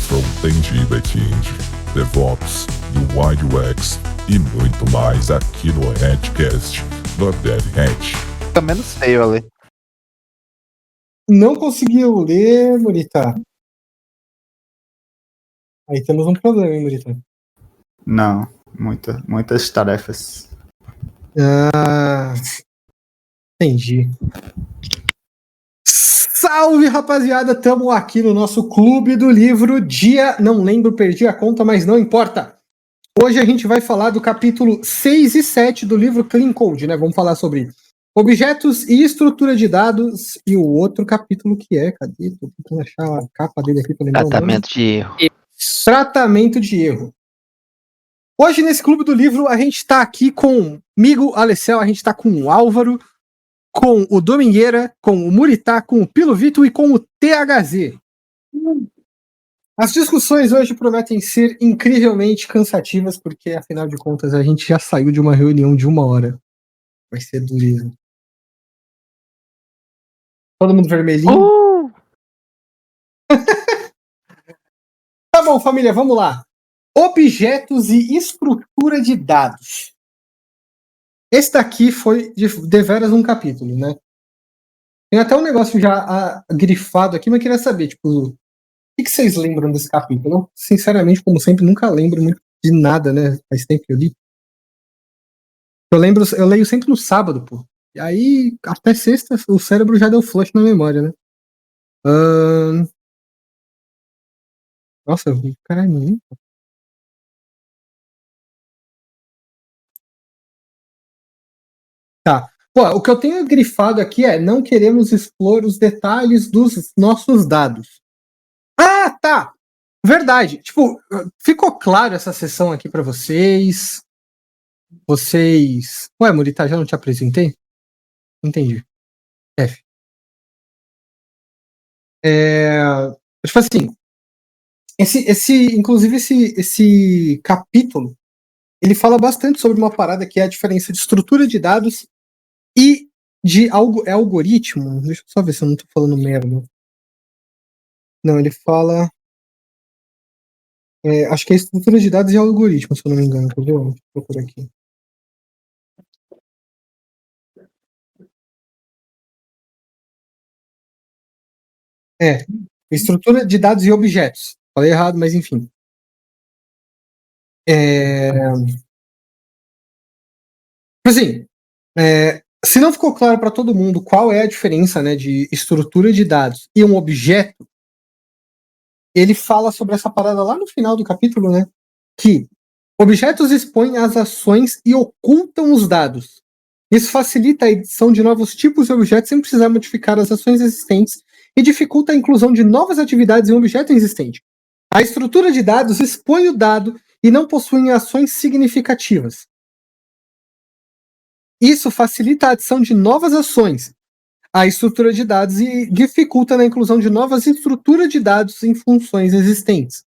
Front-end e back-end, DevOps, UI UX e muito mais aqui no Hatcast do DevHat. Fica menos feio ali. Não conseguiu ler, Murita. Aí temos um problema, hein, Murita? Não, muitas tarefas. Ah, entendi. Salve, rapaziada! Estamos aqui no nosso clube do livro. Dia, não lembro, perdi a conta, mas não importa. Hoje a gente vai falar do capítulo 6 e 7 do livro Clean Code, né? Vamos falar sobre objetos e estrutura de dados. E o outro capítulo que é, cadê? Tô tentando achar a capa dele aqui pra lembrar o nome. Tratamento de erro. Tratamento de erro. Hoje, nesse clube do livro, a gente tá aqui comigo, Alessel, a gente tá com o Álvaro, com o Domingueira, com o Muritá, com o Pilo Vito e com o THZ. As discussões hoje prometem ser incrivelmente cansativas, porque, afinal de contas, a gente já saiu de uma reunião de 1 hora. Vai ser dureza. Todo mundo vermelhinho? Tá bom, família, vamos lá. Objetos e estrutura de dados. Esse daqui foi deveras um capítulo, né? Tem até um negócio já grifado aqui, mas eu queria saber, tipo, o que vocês lembram desse capítulo? Eu, sinceramente, como sempre, nunca lembro muito de nada, né? Faz tempo que eu li. Eu leio sempre no sábado, pô. E aí, até sexta, o cérebro já deu flush na memória, né? Nossa, caralho. Tá. Pô, o que eu tenho grifado aqui é: não queremos expor os detalhes dos nossos dados. Ah, tá! Verdade. Tipo, ficou claro essa sessão aqui pra vocês? Ué, Murita, já não te apresentei? Entendi. F. Tipo assim, inclusive esse capítulo, ele fala bastante sobre uma parada que é a diferença de estrutura de dados e de algoritmo. Deixa eu só ver se eu não tô falando merda. Não, ele fala... acho que é estrutura de dados e algoritmo, se eu não me engano. Quer ver? Deixa eu procurar aqui. Estrutura de dados e objetos. Falei errado, mas enfim. Assim, se não ficou claro para todo mundo qual é a diferença, né, de estrutura de dados e um objeto, ele fala sobre essa parada lá no final do capítulo, né? Que objetos expõem as ações e ocultam os dados. Isso facilita a edição de novos tipos de objetos sem precisar modificar as ações existentes e dificulta a inclusão de novas atividades em um objeto existente. A estrutura de dados expõe o dado e não possui ações significativas. Isso facilita a adição de novas ações à estrutura de dados e dificulta a inclusão de novas estruturas de dados em funções existentes.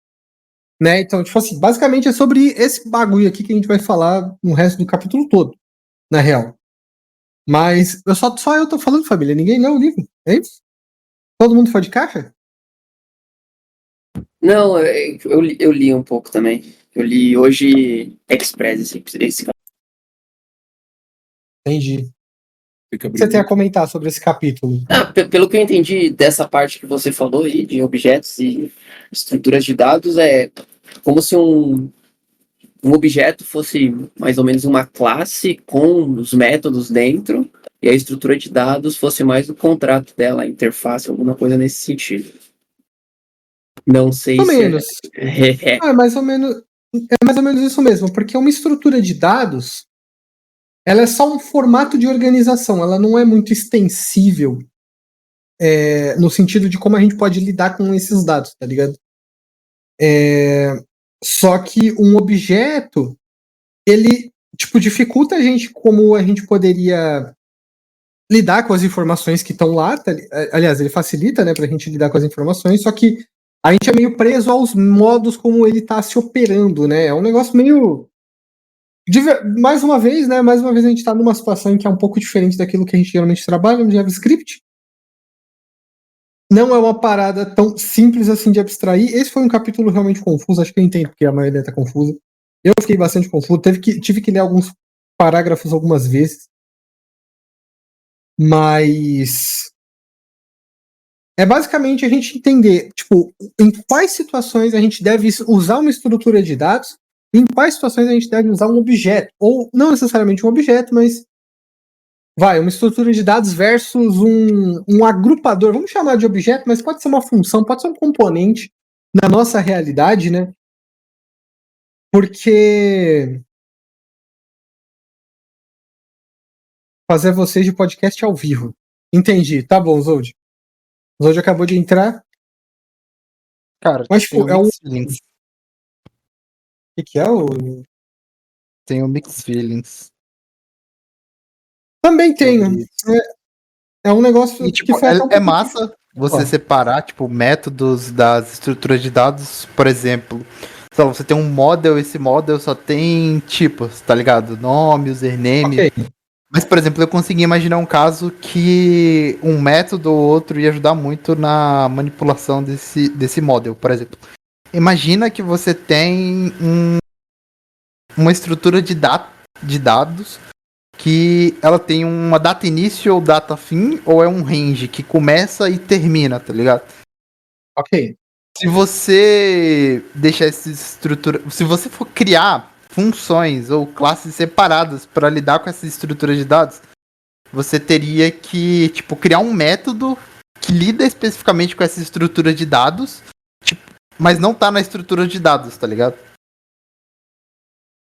Né? Então, tipo assim, basicamente é sobre esse bagulho aqui que a gente vai falar no resto do capítulo todo, na real. Mas só eu tô falando, família, ninguém leu o livro, é isso? Todo mundo foi de caixa? Não, eu li um pouco também. Eu li hoje Express esse Entendi. O que você tem a comentar sobre esse capítulo? Pelo que eu entendi dessa parte que você falou aí, de objetos e estruturas de dados, é como se um objeto fosse mais ou menos uma classe com os métodos dentro, e a estrutura de dados fosse mais o contrato dela, a interface, alguma coisa nesse sentido. Não sei Mais ou se... menos. É mais ou menos isso mesmo, porque uma estrutura de dados, ela é só um formato de organização, ela não é muito extensível no sentido de como a gente pode lidar com esses dados, tá ligado? Só que um objeto, ele tipo, dificulta a gente como a gente poderia lidar com as informações que estão lá, aliás, ele facilita, né, pra gente lidar com as informações, só que a gente é meio preso aos modos como ele tá se operando, né? É um negócio meio... Mais uma vez a gente tá numa situação em que é um pouco diferente daquilo que a gente geralmente trabalha no JavaScript, não é uma parada tão simples assim de abstrair. Esse foi um capítulo realmente confuso, acho que eu entendo porque a maioria tá confusa. Eu fiquei bastante confuso, tive que ler alguns parágrafos algumas vezes. Mas é basicamente a gente entender, tipo, em quais situações a gente deve usar uma estrutura de dados, em quais situações a gente deve usar um objeto, ou não necessariamente um objeto, mas uma estrutura de dados versus um agrupador, vamos chamar de objeto, mas pode ser uma função, pode ser um componente na nossa realidade, né? Porque fazer vocês de podcast ao vivo. Entendi, tá bom, Zold. Zold acabou de entrar. Cara, Mas, tipo, tem é o um. Mixed Feelings. O que é o. Tem o Mixed Feelings Também tenho. sobre isso. É um negócio E, que tipo, foi até um é pouco. massa você Ó. separar, tipo, métodos das estruturas de dados, por exemplo. Sei lá, você tem um model, esse model só tem tipos, tá ligado? Nome, username. Ok. Mas, por exemplo, eu consegui imaginar um caso que um método ou outro ia ajudar muito na manipulação desse model, por exemplo. Imagina que você tem uma estrutura de dados que ela tem uma data início ou data fim, ou é um range que começa e termina, tá ligado? Ok. Se você deixar essa estrutura, se você for criar funções ou classes separadas para lidar com essa estrutura de dados, você teria que, tipo, criar um método que lida especificamente com essa estrutura de dados, tipo, mas não tá na estrutura de dados, tá ligado?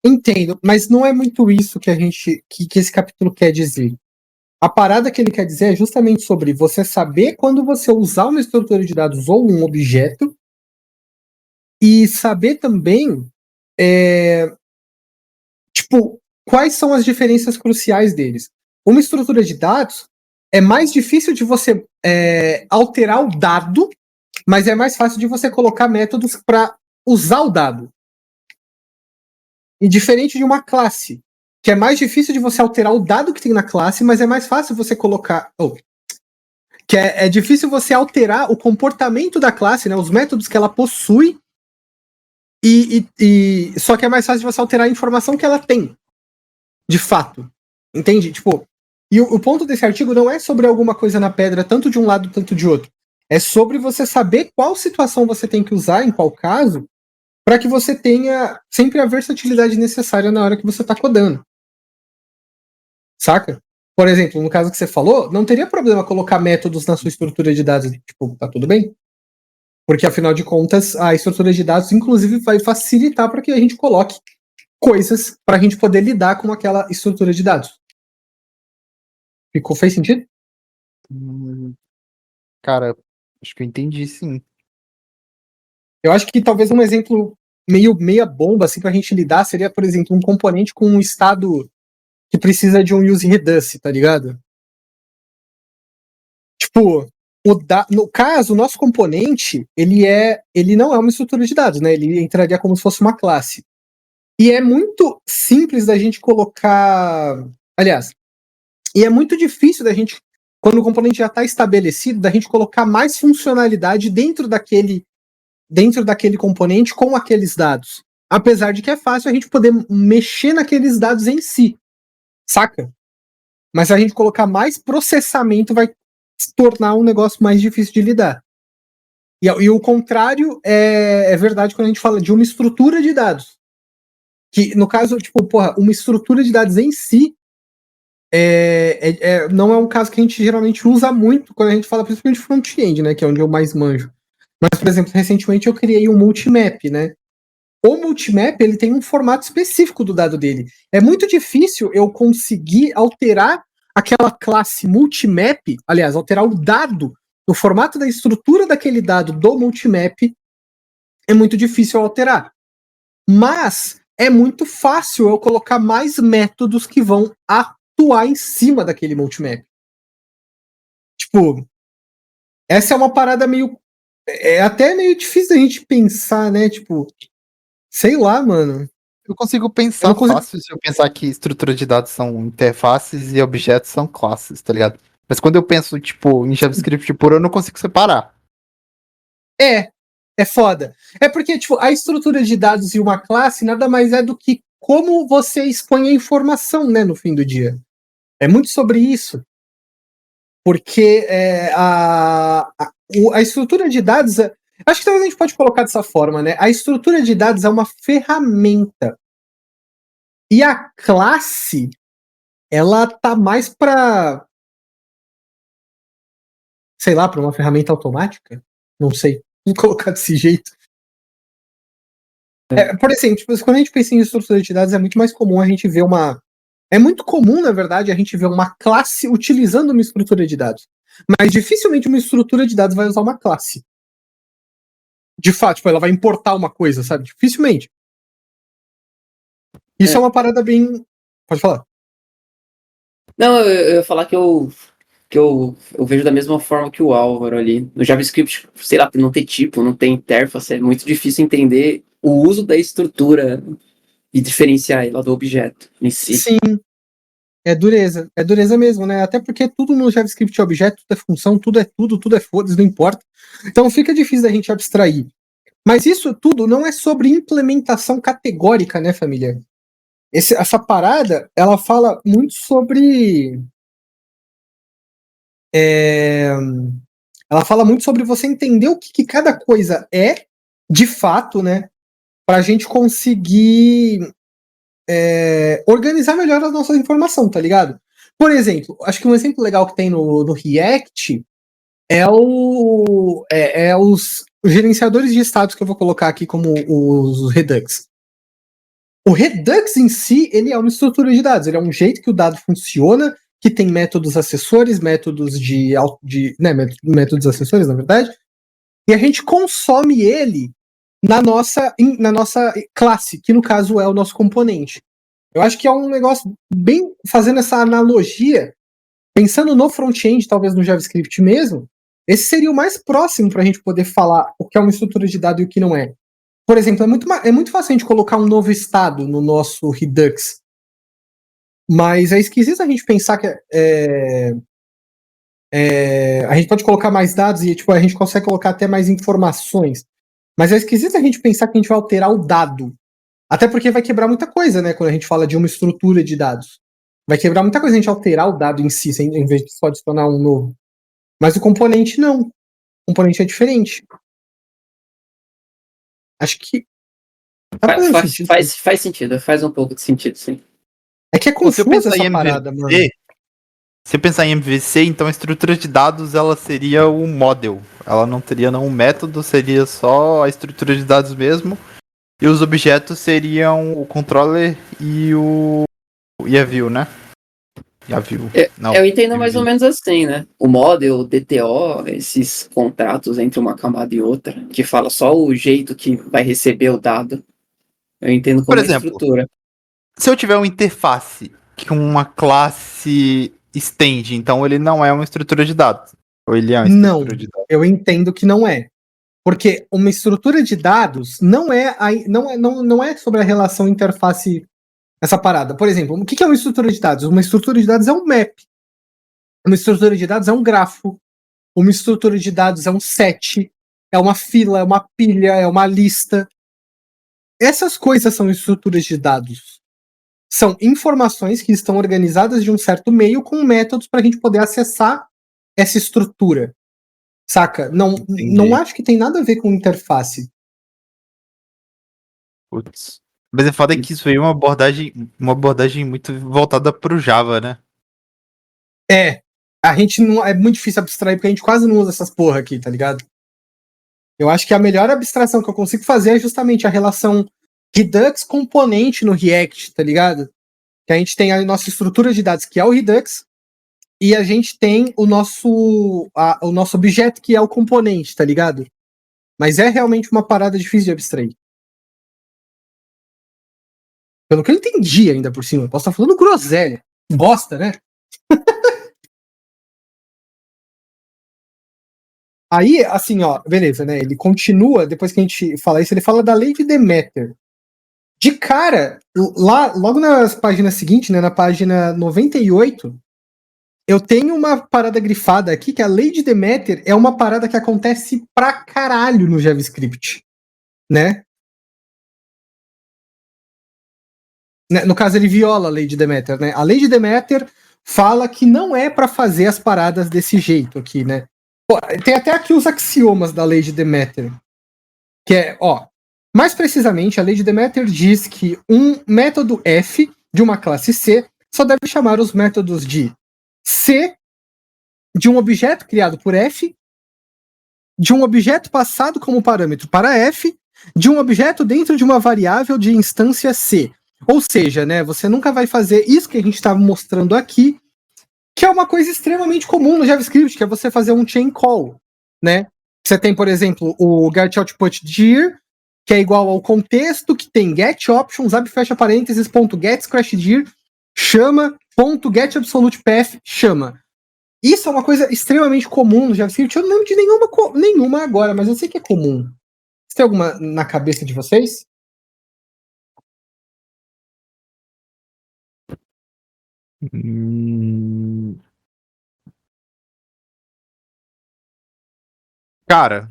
Entendo, mas não é muito isso que a gente. Que esse capítulo quer dizer. A parada que ele quer dizer é justamente sobre você saber quando você usar uma estrutura de dados ou um objeto e saber também tipo, quais são as diferenças cruciais deles. Uma estrutura de dados é mais difícil de você alterar o dado, mas é mais fácil de você colocar métodos para usar o dado. E diferente de uma classe, que é mais difícil de você alterar o dado que tem na classe, mas é mais fácil você colocar. Que é difícil você alterar o comportamento da classe, né, os métodos que ela possui, só que é mais fácil de você alterar a informação que ela tem, de fato. Entende? Tipo, e o ponto desse artigo não é sobre alguma coisa na pedra, tanto de um lado, tanto de outro. É sobre você saber qual situação você tem que usar, em qual caso, para que você tenha sempre a versatilidade necessária na hora que você está codando. Saca? Por exemplo, no caso que você falou, não teria problema colocar métodos na sua estrutura de dados. Tipo, tá tudo bem? Porque, afinal de contas, a estrutura de dados, inclusive, vai facilitar para que a gente coloque coisas para a gente poder lidar com aquela estrutura de dados. Fez sentido? Cara, acho que eu entendi, sim. Eu acho que talvez um exemplo meia bomba assim, para a gente lidar seria, por exemplo, um componente com um estado que precisa de um use reduce, tá ligado? Tipo, no caso, o nosso componente, ele não é uma estrutura de dados, né? Ele entraria como se fosse uma classe. E é muito simples da gente colocar. Aliás, e é muito difícil da gente, quando o componente já está estabelecido, da gente colocar mais funcionalidade dentro daquele componente com aqueles dados. Apesar de que é fácil a gente poder mexer naqueles dados em si. Saca? Mas se a gente colocar mais processamento, vai se tornar um negócio mais difícil de lidar. E o contrário é verdade quando a gente fala de uma estrutura de dados. Que, no caso, tipo, uma estrutura de dados em si não é um caso que a gente geralmente usa muito quando a gente fala principalmente front-end, né? Que é onde eu mais manjo. Mas, por exemplo, recentemente eu criei um multimap, né? O multimap, ele tem um formato específico do dado dele. É muito difícil eu conseguir alterar aquela classe multimap, aliás, alterar o dado, o formato da estrutura daquele dado do multimap, é muito difícil eu alterar. Mas é muito fácil eu colocar mais métodos que vão atuar em cima daquele multimap. Tipo, essa é uma parada meio... É até meio difícil da gente pensar, né? Tipo, sei lá, mano. Eu consigo pensar fácil se eu pensar que estrutura de dados são interfaces e objetos são classes, tá ligado? Mas quando eu penso, tipo, em JavaScript puro, eu não consigo separar. É foda. É porque, tipo, a estrutura de dados e uma classe nada mais é do que como você expõe a informação, né, no fim do dia. É muito sobre isso. Porque a estrutura de dados. Acho que talvez a gente pode colocar dessa forma, né? A estrutura de dados é uma ferramenta. E a classe, ela tá mais para, sei lá, para uma ferramenta automática? Não sei. Vou colocar desse jeito. Por exemplo, tipo, quando a gente pensa em estrutura de dados, é muito mais comum a gente ver uma. É muito comum, na verdade, a gente ver uma classe utilizando uma estrutura de dados. Mas dificilmente uma estrutura de dados vai usar uma classe. De fato, tipo, ela vai importar uma coisa, sabe? Dificilmente. Isso é uma parada bem. Pode falar. Não, eu ia falar que eu vejo da mesma forma que o Álvaro ali. No JavaScript, sei lá, não tem tipo, não tem interface, é muito difícil entender o uso da estrutura e diferenciar ela do objeto em si. Sim. É dureza mesmo, né? Até porque tudo no JavaScript é objeto, tudo é função, tudo é foda-se, não importa. Então fica difícil da gente abstrair. Mas isso tudo não é sobre implementação categórica, né, família? Essa parada, ela fala muito sobre. Ela fala muito sobre você entender o que cada coisa é, de fato, né? Pra gente conseguir organizar melhor a nossa informação, tá ligado? Por exemplo, acho que um exemplo legal que tem no React é os gerenciadores de status que eu vou colocar aqui como os Redux. O Redux em si, ele é uma estrutura de dados, ele é um jeito que o dado funciona, que tem métodos acessores, métodos métodos acessores, na verdade, e a gente consome ele na nossa classe, que no caso é o nosso componente. Eu acho que é um negócio bem fazendo essa analogia, pensando no front-end, talvez no JavaScript mesmo, esse seria o mais próximo para a gente poder falar o que é uma estrutura de dado e o que não é. Por exemplo, é muito fácil a gente colocar um novo estado no nosso Redux, mas é esquisito a gente pensar que a gente pode colocar mais dados e tipo, a gente consegue colocar até mais informações, mas é esquisito a gente pensar que a gente vai alterar o dado. Até porque vai quebrar muita coisa, né? Quando a gente fala de uma estrutura de dados. Vai quebrar muita coisa a gente alterar o dado em si, em vez de só adicionar um novo. Mas o componente não. O componente é diferente. Acho que. Faz sentido, faz um pouco de sentido, sim. É que é Se eu confusa pensar essa em parada, MVC, mano. se eu pensar em MVC, então a estrutura de dados ela seria o model. Ela não teria um método, seria só a estrutura de dados mesmo. E os objetos seriam o controller e a view, né? E a view. Não, Eu entendo mais ou menos assim, né? O model, o DTO, esses contratos entre uma camada e outra, que fala só o jeito que vai receber o dado. Eu entendo como Por uma exemplo, estrutura. se eu tiver uma interface que uma classe estende, então ele não é uma estrutura de dados. Ou ele é uma Não, estrutura de dados. eu entendo que não é. Porque uma estrutura de dados não é sobre a relação interface, essa parada. Por exemplo, o que é uma estrutura de dados? Uma estrutura de dados é um map. Uma estrutura de dados é um grafo. Uma estrutura de dados é um set. É uma fila, é uma pilha, é uma lista. Essas coisas são estruturas de dados. São informações que estão organizadas de um certo meio com métodos para a gente poder acessar essa estrutura. Saca? Não acho que tem nada a ver com interface. Putz. Mas é foda que isso aí é uma abordagem muito voltada pro Java, né? A gente não. É muito difícil abstrair porque a gente quase não usa essas porra aqui, tá ligado? Eu acho que a melhor abstração que eu consigo fazer é justamente a relação Redux componente no React, tá ligado? Que a gente tem a nossa estrutura de dados, que é o Redux, e a gente tem o nosso objeto, que é o componente, tá ligado? Mas é realmente uma parada difícil de abstrair. Pelo que eu entendi ainda por cima. Posso estar falando groselha. Bosta, né? Aí, assim, ó, beleza, né? Ele continua, depois que a gente fala isso, ele fala da lei de Demeter. De cara, lá, logo nas páginas seguintes, né, na página 98, eu tenho uma parada grifada aqui, que a lei de Demeter é uma parada que acontece pra caralho no JavaScript, né? No caso, ele viola a lei de Demeter, né? A lei de Demeter fala que não é pra fazer as paradas desse jeito aqui, né? Pô, tem até aqui os axiomas da lei de Demeter, que é, ó, mais precisamente, a lei de Demeter diz que um método f de uma classe C só deve chamar os métodos de C de um objeto criado por f, de um objeto passado como parâmetro para f, de um objeto dentro de uma variável de instância C. Ou seja, né, você nunca vai fazer isso que a gente estava mostrando aqui, que é uma coisa extremamente comum no JavaScript, que é você fazer um chain call, né? Você tem, por exemplo, o getOutputDir, que é igual ao contexto, que tem getOptions, abre fecha parênteses, ponto getScratchDir, chama, ponto getAbsolutePath, chama. Isso é uma coisa extremamente comum no JavaScript. Eu não lembro de nenhuma agora, mas eu sei que é comum. Você tem alguma na cabeça de vocês? Cara,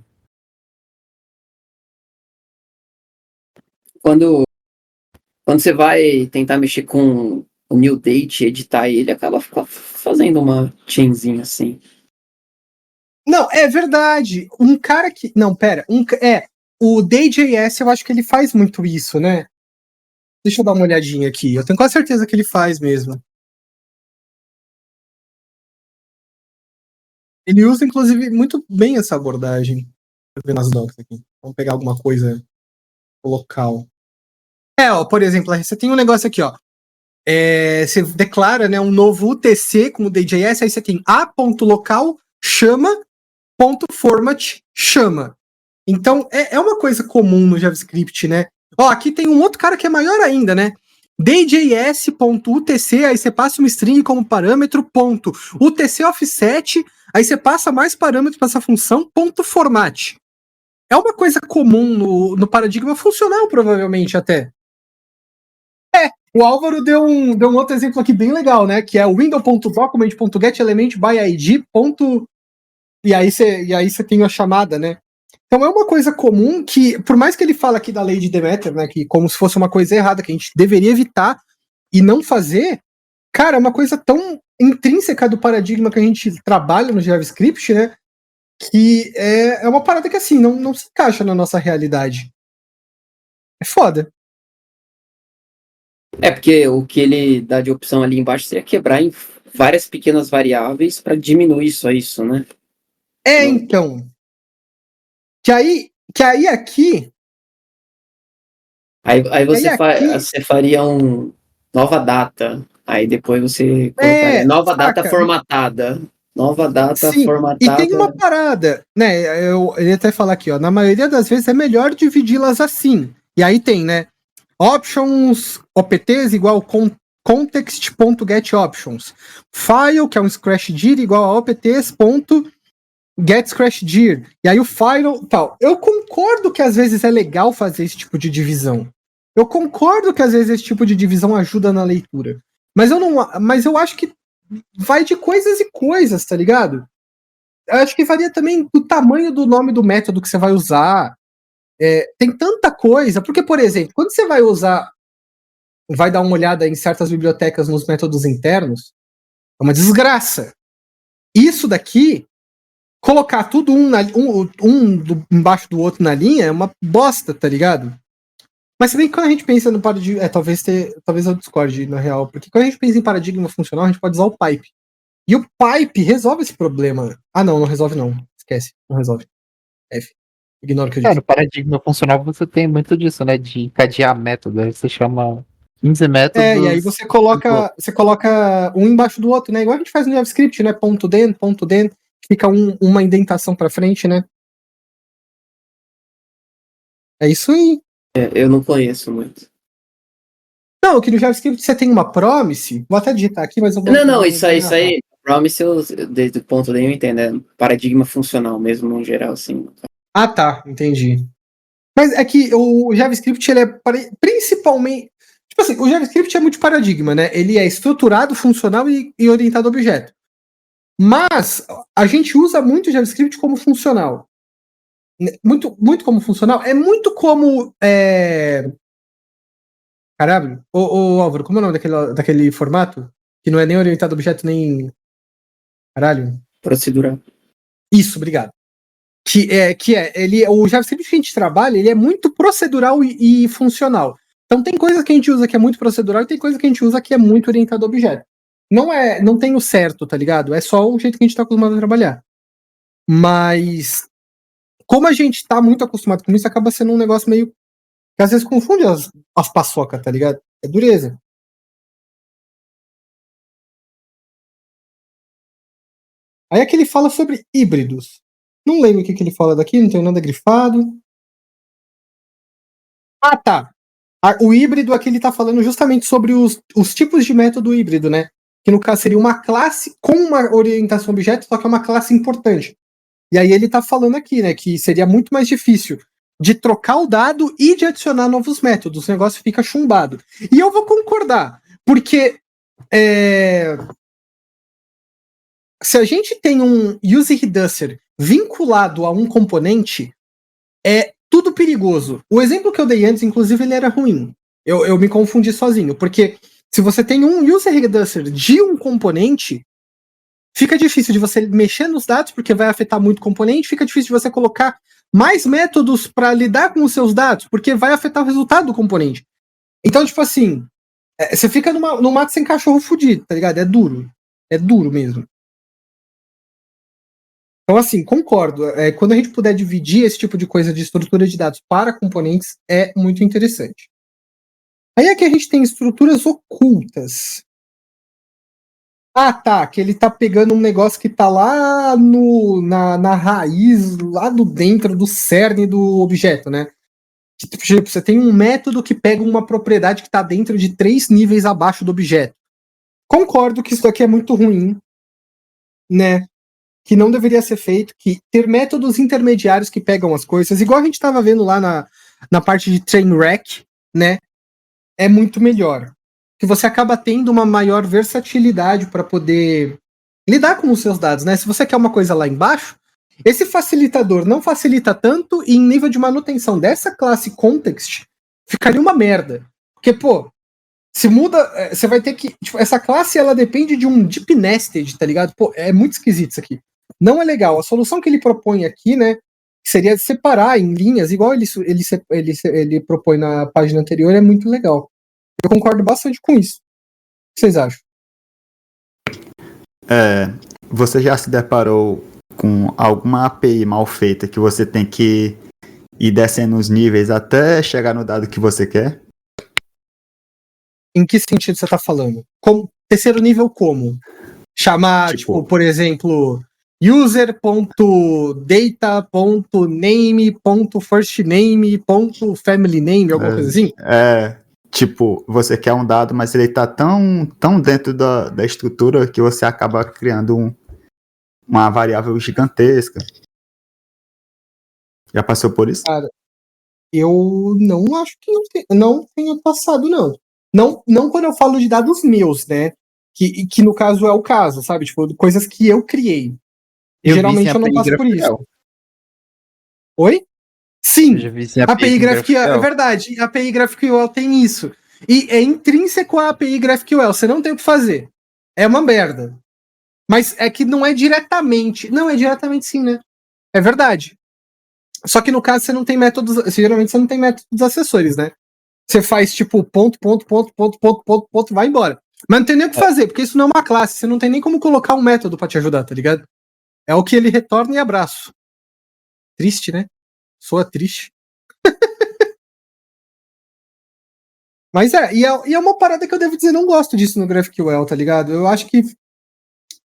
Quando, quando você vai tentar mexer com o new date, editar ele, acaba fazendo uma chainzinha assim. Não, é verdade. Um cara que. Não, pera. O Day.js eu acho que ele faz muito isso, né? Deixa eu dar uma olhadinha aqui. Eu tenho quase certeza que ele faz mesmo. Ele usa, inclusive, muito bem essa abordagem. Deixa eu ver nas docs aqui. Vamos pegar alguma coisa local. Ó, por exemplo, você tem um negócio aqui, ó. Você declara, né, um novo UTC com o Day.js, aí você tem a.local, chama, .format, chama. Então, é uma coisa comum no JavaScript, né? Ó, aqui tem um outro cara que é maior ainda, né? Day.js.utc, aí você passa uma string como parâmetro, ponto. UTC offset, aí você passa mais parâmetros para essa função, ponto format. É uma coisa comum no paradigma funcional, provavelmente, até. O Álvaro deu um outro exemplo aqui bem legal, né? Que é o window.document.getElementById. E aí você tem a chamada, né? Então é uma coisa comum que, por mais que ele fala aqui da lei de Demeter, né, que como se fosse uma coisa errada, que a gente deveria evitar e não fazer, cara, é uma coisa tão intrínseca do paradigma que a gente trabalha no JavaScript, né, que é uma parada que, assim, não se encaixa na nossa realidade. É foda. Porque o que ele dá de opção ali embaixo seria quebrar em várias pequenas variáveis para diminuir só isso, né? Então. Que aí aqui. Aí você faria um nova data. Aí depois você colocaria nova data formatada. Nova data formatada. E tem uma parada, né? Eu ia até falar aqui, ó. Na maioria das vezes é melhor dividi-las assim. E aí tem, né? Options, opts igual context.getOptions. File, que é um scratchdir, igual a opts.getScratchdir. E aí o file, tal. Eu concordo que às vezes é legal fazer esse tipo de divisão. Eu concordo que às vezes esse tipo de divisão ajuda na leitura. Mas eu acho que vai de coisas e coisas, tá ligado? Eu acho que varia também do tamanho do nome do método que você vai usar. Tem tanta coisa, porque, por exemplo, quando você vai dar uma olhada em certas bibliotecas nos métodos internos, é uma desgraça. Isso daqui, colocar tudo embaixo do outro na linha, é uma bosta, tá ligado? Mas se bem que quando a gente pensa no paradigma. Talvez eu discorde, na real, porque quando a gente pensa em paradigma funcional, a gente pode usar o pipe. E o pipe resolve esse problema. Ah, não resolve não. Esquece, não resolve. F. Ignora o que eu disse. No paradigma funcional você tem muito disso, né? De encadear método. Aí você chama 15 métodos. E aí você coloca um embaixo do outro, né? Igual a gente faz no JavaScript, né? .den, fica uma indentação pra frente, né? É isso aí. Eu não conheço muito. Não, que no JavaScript você tem uma promise. Vou até digitar aqui, mas eu vou. Não, isso aí. Promise, desde o ponto de eu entendo, é paradigma funcional mesmo, no geral, assim. Ah, tá, entendi. Mas é que o JavaScript, ele é principalmente. Tipo assim, o JavaScript é multiparadigma, né? Ele é estruturado, funcional e orientado a objeto. Mas a gente usa muito JavaScript como funcional. Muito, muito como funcional. É muito como. Caralho, ô Álvaro, como é o nome daquele formato? Que não é nem orientado a objeto, nem. Caralho. Procedural. Isso, obrigado. O JavaScript que a gente trabalha, ele é muito procedural e funcional. Então tem coisa que a gente usa que é muito procedural e tem coisa que a gente usa que é muito orientado a objeto. Não tem o certo, tá ligado? É só o jeito que a gente tá acostumado a trabalhar. Mas como a gente tá muito acostumado com isso, acaba sendo um negócio meio que às vezes confunde as paçoca, tá ligado? É dureza. Aí aqui ele fala sobre híbridos. Não lembro o que ele fala daqui, não tem nada grifado. Ah, tá. O híbrido aqui ele tá falando justamente sobre os tipos de método híbrido, né? Que no caso seria uma classe com uma orientação a objeto, só que é uma classe importante. E aí ele tá falando aqui, né, que seria muito mais difícil de trocar o dado e de adicionar novos métodos. O negócio fica chumbado. E eu vou concordar, porque se a gente tem um user reducer vinculado a um componente, é tudo perigoso. O exemplo que eu dei antes, inclusive, ele era ruim. Eu me confundi sozinho, porque se você tem um user reducer de um componente, fica difícil de você mexer nos dados, porque vai afetar muito o componente, fica difícil de você colocar mais métodos para lidar com os seus dados, porque vai afetar o resultado do componente. Então, tipo assim, você fica num mato sem cachorro fudido, tá ligado? É duro. É duro mesmo. Então, assim, concordo. Quando a gente puder dividir esse tipo de coisa de estrutura de dados para componentes, é muito interessante. Aí aqui a gente tem estruturas ocultas. Ah, tá, que ele tá pegando um negócio que tá lá na raiz, lá do dentro do cerne do objeto, né? Tipo, você tem um método que pega uma propriedade que tá dentro de 3 níveis abaixo do objeto. Concordo que isso aqui é muito ruim, né? Que não deveria ser feito, que ter métodos intermediários que pegam as coisas, igual a gente estava vendo lá na parte de Trainwreck, né? É muito melhor. Que você acaba tendo uma maior versatilidade para poder lidar com os seus dados, né? Se você quer uma coisa lá embaixo, esse facilitador não facilita tanto e em nível de manutenção dessa classe context, ficaria uma merda. Porque, pô, se muda, você vai ter que... Tipo, essa classe, ela depende de um deep nested, tá ligado? Pô, é muito esquisito isso aqui. Não é legal. A solução que ele propõe aqui, né, seria separar em linhas, igual ele propõe na página anterior, é muito legal. Eu concordo bastante com isso. O que vocês acham? Você já se deparou com alguma API mal feita que você tem que ir descendo os níveis até chegar no dado que você quer? Em que sentido você está falando? Terceiro nível como? Chamar, tipo, por exemplo, user.data.name.firstname.familyname, alguma coisa assim? Tipo, você quer um dado, mas ele tá tão dentro da estrutura que você acaba criando uma variável gigantesca. Já passou por isso? Cara, eu não acho que não tenha passado, não. Não quando eu falo de dados meus, né? Que no caso é o caso, sabe? Tipo, coisas que eu criei. Geralmente eu não passo por isso. Oi? Sim, a API GraphQL, é verdade. A API GraphQL tem isso. E é intrínseco à API GraphQL, você não tem o que fazer. É uma merda. Mas é que não é diretamente. Não, é diretamente sim, né? É verdade. Só que no caso você não tem métodos. Geralmente você não tem métodos acessórios, né? Você faz tipo ponto, vai embora. Mas não tem nem o que fazer, porque isso não é uma classe. Você não tem nem como colocar um método pra te ajudar, tá ligado? É o que ele retorna e abraço. Triste, né? Soa triste. Mas e é uma parada que eu devo dizer, não gosto disso no GraphQL, tá ligado? Eu acho que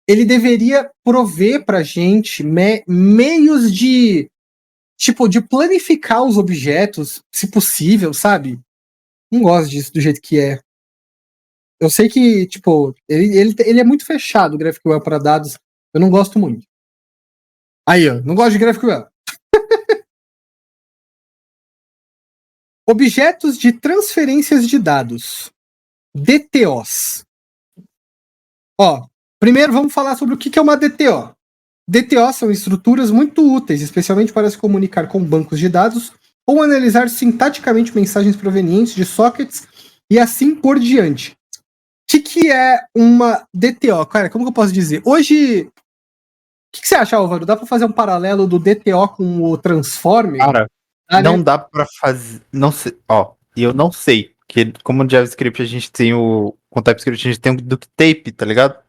ele deveria prover pra gente meios de, tipo, de planificar os objetos, se possível, sabe? Não gosto disso do jeito que é. Eu sei que, tipo, ele é muito fechado, o GraphQL para dados. Eu não gosto muito. Aí, ó, não gosto de GraphQL. Objetos de transferências de dados. DTOs. Ó, Primeiro, vamos falar sobre o que é uma DTO. DTO são estruturas muito úteis, especialmente para se comunicar com bancos de dados ou analisar sintaticamente mensagens provenientes de sockets e assim por diante. O que é uma DTO? Cara, como que eu posso dizer? Hoje, o que você acha, Álvaro? Dá para fazer um paralelo do DTO com o Transformer? Cara, não dá pra fazer. Não sei. Ó, eu não sei. Porque como no JavaScript a gente tem o. Com TypeScript a gente tem o duct tape, tá ligado?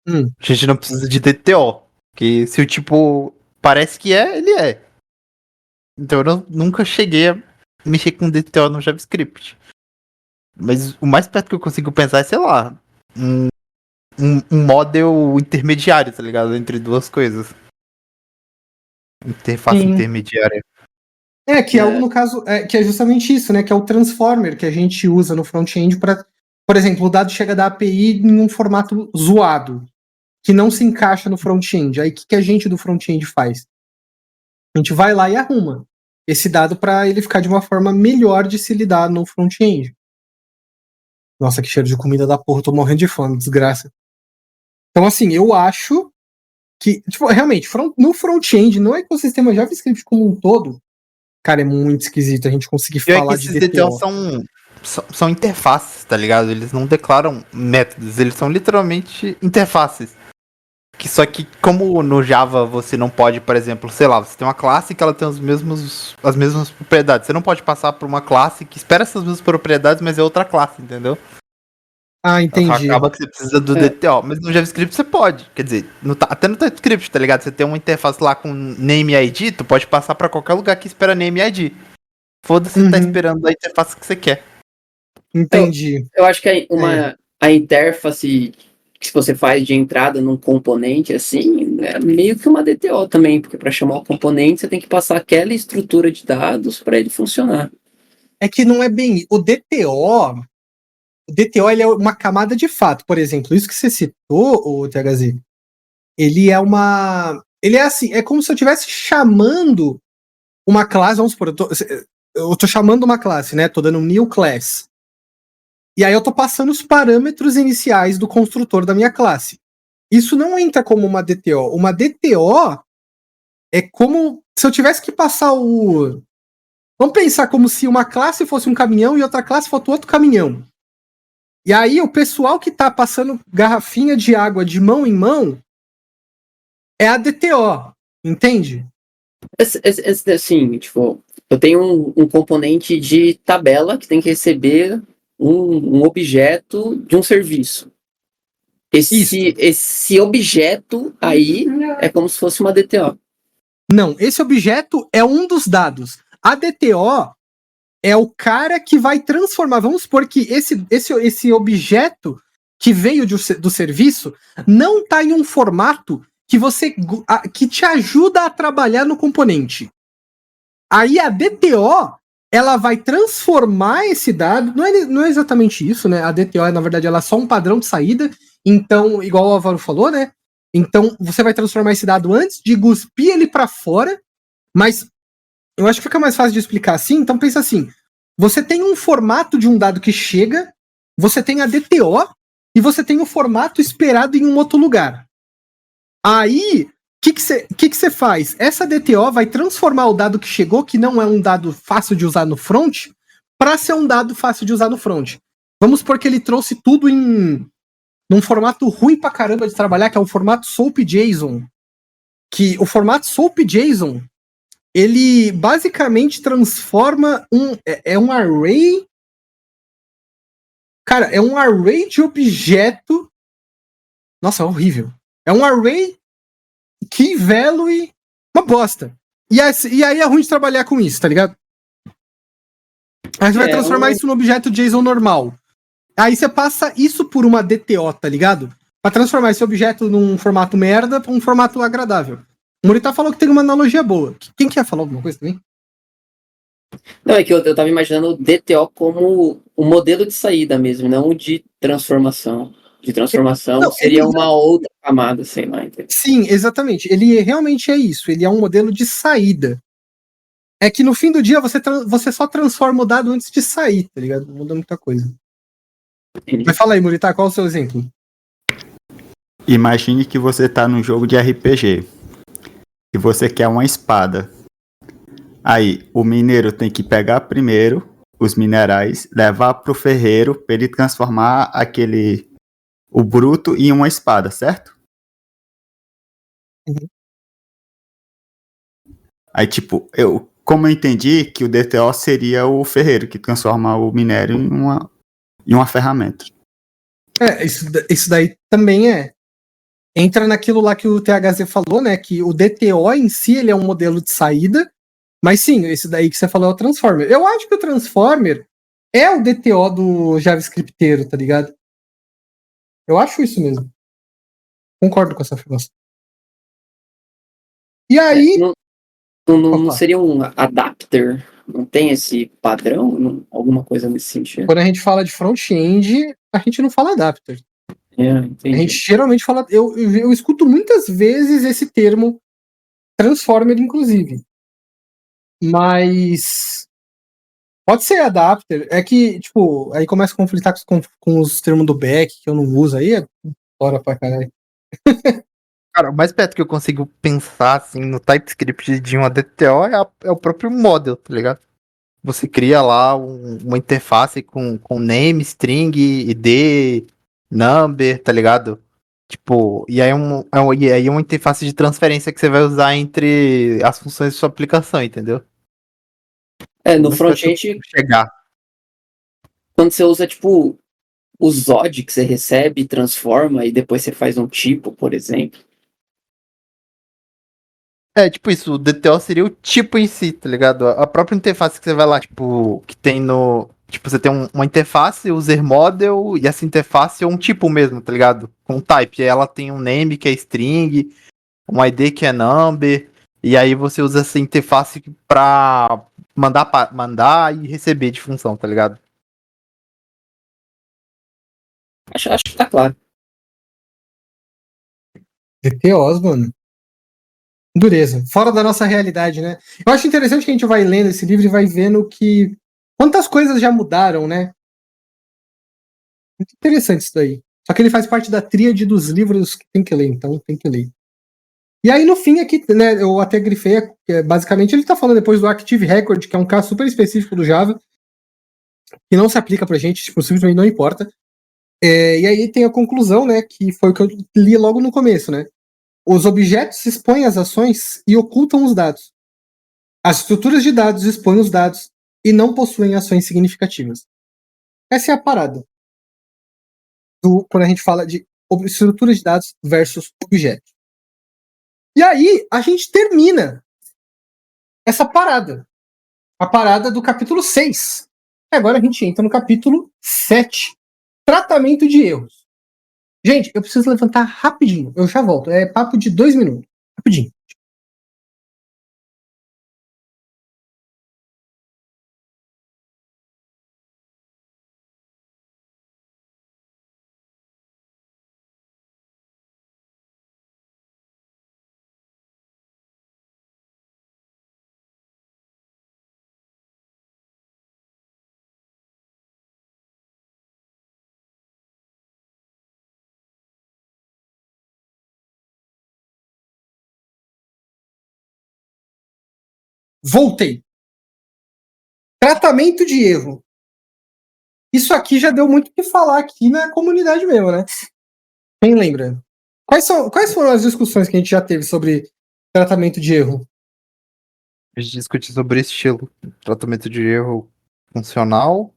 A gente não precisa de DTO. Porque se o tipo parece que é, ele é. Então eu nunca cheguei a mexer com DTO no JavaScript. Mas o mais perto que eu consigo pensar é, sei lá, um model intermediário, tá ligado? Entre duas coisas. Interface Sim. intermediária. Que é algo no caso, que é justamente isso, né? Que é o transformer que a gente usa no front-end para, por exemplo, o dado chega da API em um formato zoado, que não se encaixa no front-end. Aí o que a gente do front-end faz? A gente vai lá e arruma esse dado para ele ficar de uma forma melhor de se lidar no front-end. Nossa, que cheiro de comida da porra, tô morrendo de fome, desgraça. Então, assim, eu acho que, tipo, realmente, no front-end, no ecossistema JavaScript como um todo, cara, é muito esquisito a gente conseguir falar de DTO. São interfaces, tá ligado? Eles não declaram métodos, eles são literalmente interfaces. Só que como no Java você não pode, por exemplo, sei lá, você tem uma classe que ela tem as mesmas propriedades. Você não pode passar por uma classe que espera essas mesmas propriedades, mas é outra classe, entendeu? Ah, entendi. Acaba que você precisa do DTO. Mas no JavaScript você pode. Quer dizer, até no TypeScript, tá ligado? Você tem uma interface lá com name ID, tu pode passar pra qualquer lugar que espera name ID. Foda-se, tá esperando a interface que você quer. Entendi. Eu acho que a interface que você faz de entrada num componente, assim, é meio que uma DTO também, porque para chamar o componente você tem que passar aquela estrutura de dados para ele funcionar. É que não é bem... O DTO ele é uma camada de fato. Por exemplo, isso que você citou, o THZ, ele é assim, é como se eu estivesse chamando uma classe, vamos supor, eu tô chamando uma classe, né? Tô dando um new class. E aí eu tô passando os parâmetros iniciais do construtor da minha classe. Isso não entra como uma DTO. Uma DTO é como se eu tivesse que passar o... Vamos pensar como se uma classe fosse um caminhão e outra classe fosse outro caminhão. E aí o pessoal que tá passando garrafinha de água de mão em mão é a DTO, entende? Assim, tipo, eu tenho um componente de tabela que tem que receber um objeto de um serviço. Esse objeto aí é como se fosse uma DTO. Não, esse objeto é um dos dados. A DTO é o cara que vai transformar. Vamos supor que esse objeto que veio do serviço não está em um formato que te ajuda a trabalhar no componente. Aí a DTO ela vai transformar esse dado. Não é exatamente isso, né? A DTO, na verdade, ela é só um padrão de saída. Então, igual o Álvaro falou, né? Então, você vai transformar esse dado antes de cuspir ele para fora. Mas eu acho que fica mais fácil de explicar assim. Então, pensa assim: você tem um formato de um dado que chega, você tem a DTO e você tem o formato esperado em um outro lugar. Aí, o que você faz? Essa DTO vai transformar o dado que chegou, que não é um dado fácil de usar no front, para ser um dado fácil de usar no front. Vamos supor que ele trouxe tudo num formato ruim pra caramba de trabalhar, que é o formato SOAP-JSON. Que o formato SOAP-JSON, ele basicamente transforma um array... Cara, é um array de objeto... Nossa, é horrível. É um array key value, uma bosta. E aí é ruim de trabalhar com isso, tá ligado? Aí você vai transformar isso num objeto JSON normal. Aí você passa isso por uma DTO, tá ligado? Pra transformar esse objeto num formato merda pra um formato agradável. O Murita falou que tem uma analogia boa. Quem quer falar alguma coisa também? Não, é que eu tava imaginando o DTO como o modelo de saída mesmo, não de transformação. De transformação não, seria uma outra camada, sei lá. Entendeu? Sim, exatamente. Ele realmente é isso. Ele é um modelo de saída. É que no fim do dia você só transforma o dado antes de sair, tá ligado? Não muda muita coisa. Mas fala aí, Murita, qual é o seu exemplo? Imagine que você tá num jogo de RPG e você quer uma espada. Aí, o mineiro tem que pegar primeiro os minerais, levar pro ferreiro para ele transformar o bruto em uma espada, certo? Uhum. Aí, tipo, como eu entendi que o DTO seria o ferreiro que transforma o minério em uma ferramenta. Isso daí também entra naquilo lá que o THZ falou, né? Que o DTO em si ele é um modelo de saída, mas sim, esse daí que você falou é o Transformer. Eu acho que o Transformer é o DTO do JavaScripteiro, tá ligado? Eu acho isso mesmo. Concordo com essa afirmação. E aí. Não seria um adapter? Não tem esse padrão? Alguma coisa nesse sentido? Quando a gente fala de front-end, a gente não fala adapter. A Entendi. gente geralmente fala. Eu escuto muitas vezes esse termo Transformer, inclusive. Mas. Pode ser adapter. É que, tipo, aí começa a conflitar com os termos do back, que eu não uso aí, é fora pra caralho. Cara, o mais perto que eu consigo pensar, assim, no TypeScript de uma DTO é o próprio model, tá ligado? Você cria lá uma interface com name, string, ID, number, tá ligado? Tipo, e aí, e aí uma interface de transferência que você vai usar entre as funções de sua aplicação, entendeu? No Mais perto que eu front-end, consigo chegar. quando você usa, tipo, o Zod que você recebe, transforma e depois você faz um tipo, por exemplo. É, tipo isso, o DTO seria o tipo em si, tá ligado? A própria interface que você vai lá, tipo, que tem no. Tipo, você tem uma interface, user model, e essa interface é um tipo mesmo, tá ligado? Com type. E aí ela tem um name que é string, um ID que é number, e aí você usa essa interface pra mandar e receber de função, tá ligado? Acho que tá claro. DTOs, mano. Dureza. Fora da nossa realidade, né? Eu acho interessante que a gente vai lendo esse livro e vai vendo que quantas coisas já mudaram, né? Muito interessante isso daí. Só que ele faz parte da tríade dos livros que tem que ler, então tem que ler. E aí, no fim, aqui, né, eu até grifei, basicamente, ele tá falando depois do Active Record, que é um caso super específico do Java, que não se aplica pra gente, tipo, simplesmente não importa. E aí tem a conclusão, né, que foi o que eu li logo no começo, né? Os objetos expõem as ações e ocultam os dados. As estruturas de dados expõem os dados e não possuem ações significativas. Essa é a parada. Quando a gente fala de estruturas de dados versus objetos. E aí, a gente termina essa parada. A parada do capítulo 6. E agora a gente entra no capítulo 7. Tratamento de erros. Gente, eu preciso levantar rapidinho. Eu já volto. É papo de 2 minutos. Rapidinho. Voltei. Tratamento de erro. Isso aqui já deu muito o que falar aqui na comunidade mesmo, né? Quem lembra? Quais foram as discussões que a gente já teve sobre tratamento de erro? A gente discute sobre estilo, tratamento de erro funcional,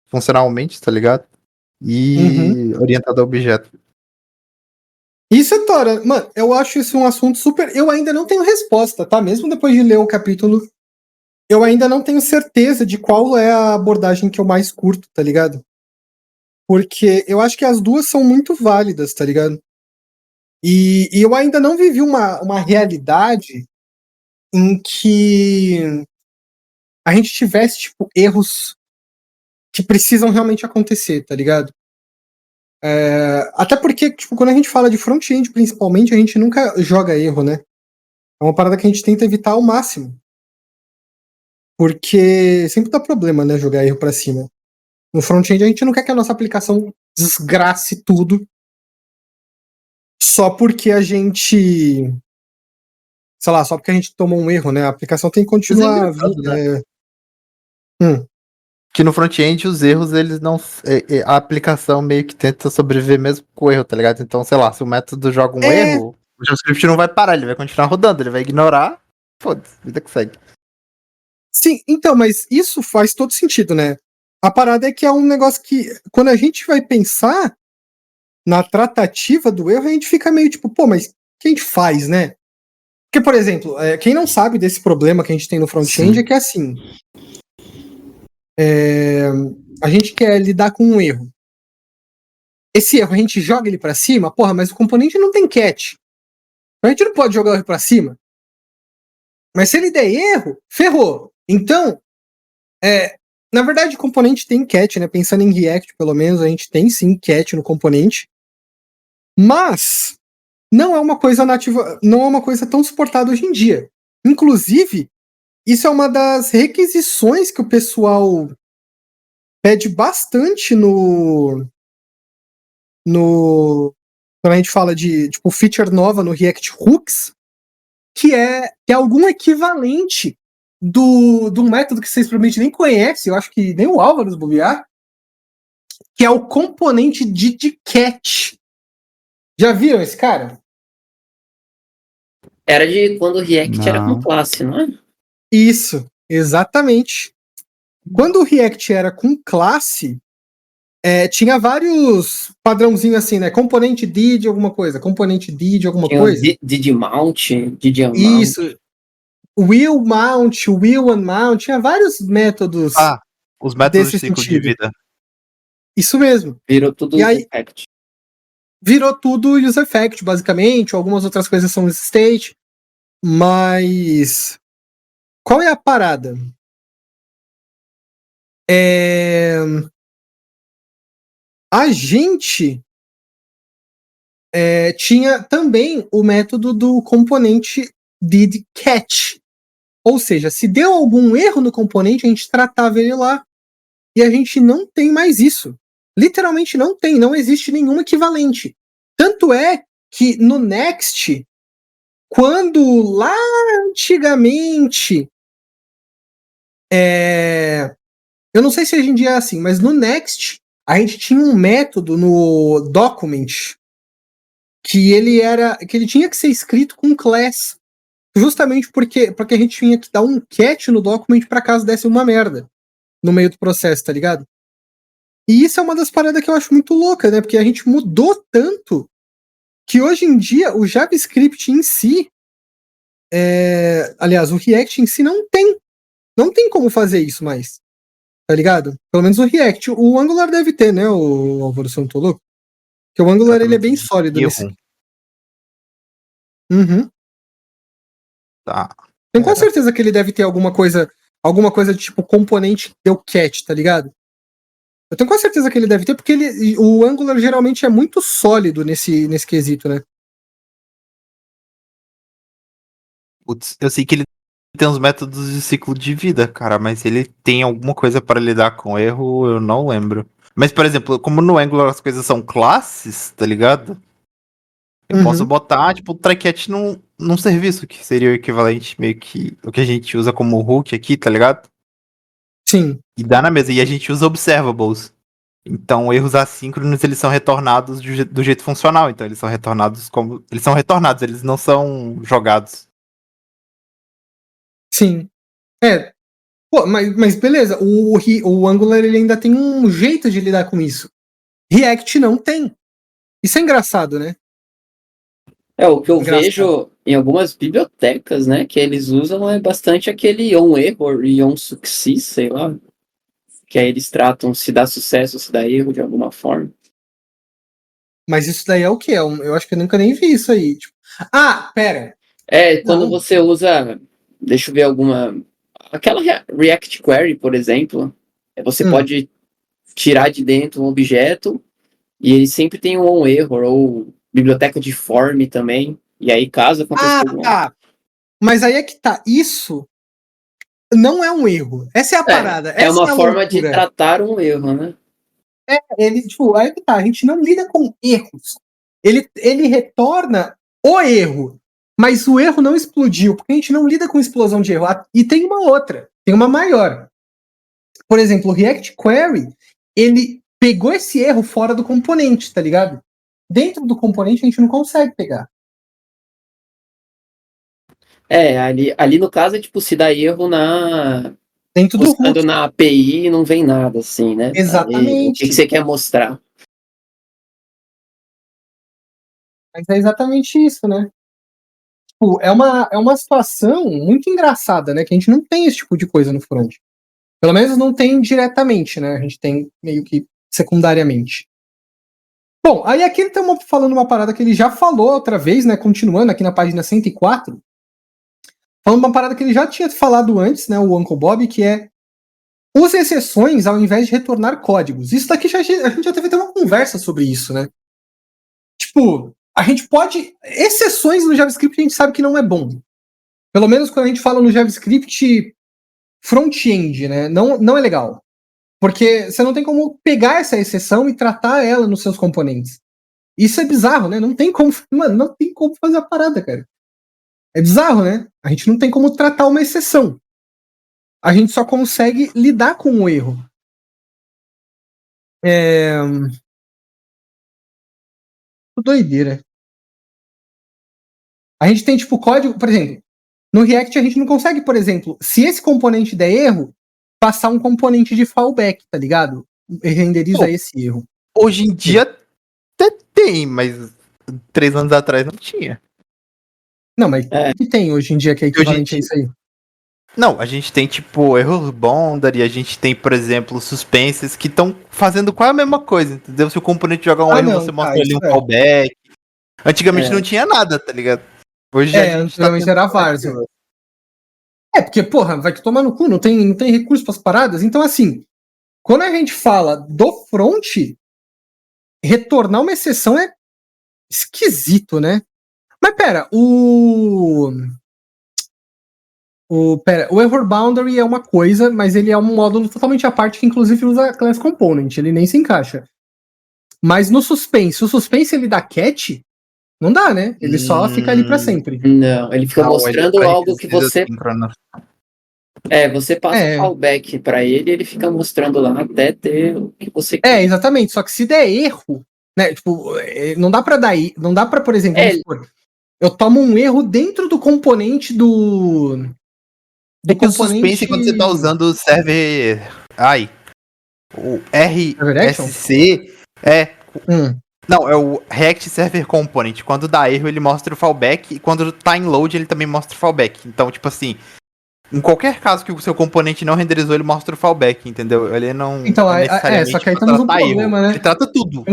funcionalmente, tá ligado? E orientado a objeto. Isso é Tora. Mano, eu acho isso um assunto super. Eu ainda não tenho resposta, tá? Mesmo depois de ler o capítulo, eu ainda não tenho certeza de qual é a abordagem que eu mais curto, tá ligado? Porque eu acho que as duas são muito válidas, tá ligado? E eu ainda não vivi uma realidade em que a gente tivesse, tipo, erros que precisam realmente acontecer, tá ligado? Até porque, tipo, quando a gente fala de front-end, principalmente, a gente nunca joga erro, né? É uma parada que a gente tenta evitar ao máximo. Porque sempre dá problema, né? Jogar erro pra cima. No front-end, a gente não quer que a nossa aplicação desgrace tudo. só porque a gente, sei lá, só porque a gente tomou um erro, né? A aplicação tem que continuar. Mas é engraçado, né? Que no front-end os erros, eles não. A aplicação meio que tenta sobreviver mesmo com o erro, tá ligado? Então, sei lá, se o método joga um erro, o JavaScript não vai parar, ele vai continuar rodando, ele vai ignorar. Foda-se, vida que segue. Sim, então, mas isso faz todo sentido, né? A parada é que é um negócio que, quando a gente vai pensar na tratativa do erro, a gente fica meio tipo, pô, mas o que a gente faz, né? Porque, por exemplo, quem não sabe desse problema que a gente tem no front-end é que assim, a gente quer lidar com um erro. Esse erro, a gente joga ele pra cima, porra, mas o componente não tem catch. A gente não pode jogar o erro pra cima. Mas se ele der erro, ferrou. Então, na verdade, o componente tem catch, né? Pensando em React, pelo menos, a gente tem sim catch no componente. Mas não é uma coisa nativa, não é uma coisa tão suportada hoje em dia. Inclusive, isso é uma das requisições que o pessoal pede bastante quando a gente fala de tipo feature nova no React Hooks, que é algum equivalente do método que vocês provavelmente nem conhecem, eu acho que nem o Álvaro bobear, que é o componente de catch. Já viram esse cara? Era de quando o React era com Não. classe, não é? Isso, exatamente. Quando o React era com classe, tinha vários padrãozinhos assim, né? Componente did alguma coisa, componente did alguma Tinha o coisa. did mount, did unmount. Isso. Will mount, will unmount, tinha vários métodos Os métodos desse de ciclo sentido. de vida. Isso mesmo. Virou tudo E aí- React. Virou tudo user effect, basicamente, ou algumas outras coisas são state, mas qual é a parada? A gente tinha também o método do componente did catch. Ou seja, se deu algum erro no componente, a gente tratava ele lá. E a gente não tem mais isso. Literalmente não tem, não existe nenhum equivalente. Tanto é que no Next, quando lá antigamente, eu não sei se hoje em dia é assim, mas no Next a gente tinha um método no document que ele tinha que ser escrito com class, justamente porque a gente tinha que dar um catch no document para caso desse uma merda no meio do processo, tá ligado? E isso é uma das paradas que eu acho muito louca, né? Porque a gente mudou tanto que hoje em dia o JavaScript em si, aliás, o React em si não tem como fazer isso mais, tá ligado? Pelo menos o React. O Angular deve ter, né, o Álvaro, se eu não tô louco? Porque o Angular ele é bem sólido nesse. Uhum. Tá. Tenho quase certeza que ele deve ter alguma coisa de tipo componente que deu catch, tá ligado? Eu tenho quase certeza que ele deve ter, porque o Angular geralmente é muito sólido nesse quesito, né? Putz, eu sei que ele tem uns métodos de ciclo de vida, cara, mas ele tem alguma coisa para lidar com erro, eu não lembro. Mas, por exemplo, como no Angular as coisas são classes, tá ligado? Eu posso botar, tipo, o try-catch num serviço, que seria o equivalente meio que o que a gente usa como hook aqui, tá ligado? Sim. E dá na mesa. E a gente usa observables. Então, erros assíncronos, eles são retornados do jeito funcional. Então, eles são retornados como... Eles são retornados, eles não são jogados. Sim. Pô, mas beleza, o Angular ele ainda tem um jeito de lidar com isso. React não tem. Isso é engraçado, né? O que eu Engraçado. vejo em algumas bibliotecas, né, que eles usam é bastante aquele on-error e on-success, sei lá. Que aí eles tratam se dá sucesso, se dá erro de alguma forma. Mas isso daí é o quê? Eu acho que eu nunca nem vi isso aí. Tipo, pera. Quando Não. você usa, deixa eu ver alguma... Aquela React Query, por exemplo, você pode tirar de dentro um objeto e ele sempre tem um on-error, ou biblioteca de form também. E aí, caso aconteça alguma... Tá. Mas aí é que tá. Isso não é um erro. Essa é a parada. É Essa uma a forma de loucura. tratar um erro, né? Tipo, aí que tá. A gente não lida com erros. ele retorna o erro, mas o erro não explodiu, porque a gente não lida com explosão de erro. E tem uma outra, tem uma maior. Por exemplo, o React Query, ele pegou esse erro fora do componente, tá ligado? Dentro do componente a gente não consegue pegar. Ali no caso é tipo, se dá erro Dentro do buscando root. na API e não vem nada, assim, né? Aí, o Exatamente. que você quer mostrar? Mas é exatamente isso, né? Tipo, é uma situação muito engraçada, né? Que a gente não tem esse tipo de coisa no front. Pelo menos não tem diretamente, né? A gente tem meio que secundariamente. Bom, aí aqui ele tá falando uma parada que ele já falou outra vez, né? Continuando aqui na página 104. Falando uma parada que ele já tinha falado antes, né? O Uncle Bob, que é use exceções ao invés de retornar códigos. Isso daqui a gente já teve até uma conversa sobre isso, né? Tipo, a gente pode. Exceções no JavaScript a gente sabe que não é bom. Pelo menos quando a gente fala no JavaScript front-end, né? Não é legal. Porque você não tem como pegar essa exceção e tratar ela nos seus componentes. Isso é bizarro, né? Não tem como. Mano, não tem como fazer a parada, cara. É bizarro, né? A gente não tem como tratar uma exceção. A gente só consegue lidar com o erro. Doideira. A gente tem, tipo, código, por exemplo, no React a gente não consegue, por exemplo, se esse componente der erro, passar um componente de fallback, tá ligado? E renderiza esse erro. Hoje em dia até tem, mas 3 anos atrás não tinha. Não, mas o que tem hoje em dia que é equivalente a isso aí? Não, a gente tem tipo error boundary, a gente tem, por exemplo, suspenses que estão fazendo quase a mesma coisa, entendeu? Se o componente jogar um erro, você mostra ali um fallback. Antigamente não tinha nada, tá ligado? Hoje a gente antigamente era várzea. Porque, porra, vai te tomar no cu, não tem recurso pras paradas. Então, assim, quando a gente fala do front, retornar uma exceção é esquisito, né? Mas pera, o error boundary é uma coisa, mas ele é um módulo totalmente à parte que inclusive usa class component, ele nem se encaixa. Mas no suspense, o suspense ele dá catch? Não dá, né? Ele só fica ali pra sempre. Não, ele fica mostrando algo que você... você passa o fallback pra ele e ele fica mostrando lá até ter o que você quer. Exatamente, só que se der erro, né, tipo, não dá pra, por exemplo, vamos supor, eu tomo um erro dentro do componente do componente... suspense quando você tá usando o server... o RSC Não, é o React Server Component. Quando dá erro, ele mostra o fallback. E quando tá em load, ele também mostra o fallback. Então, tipo assim, em qualquer caso que o seu componente não renderizou, ele mostra o fallback, entendeu? Ele não. Então, só que aí temos um problema, erro. Né? Ele trata tudo.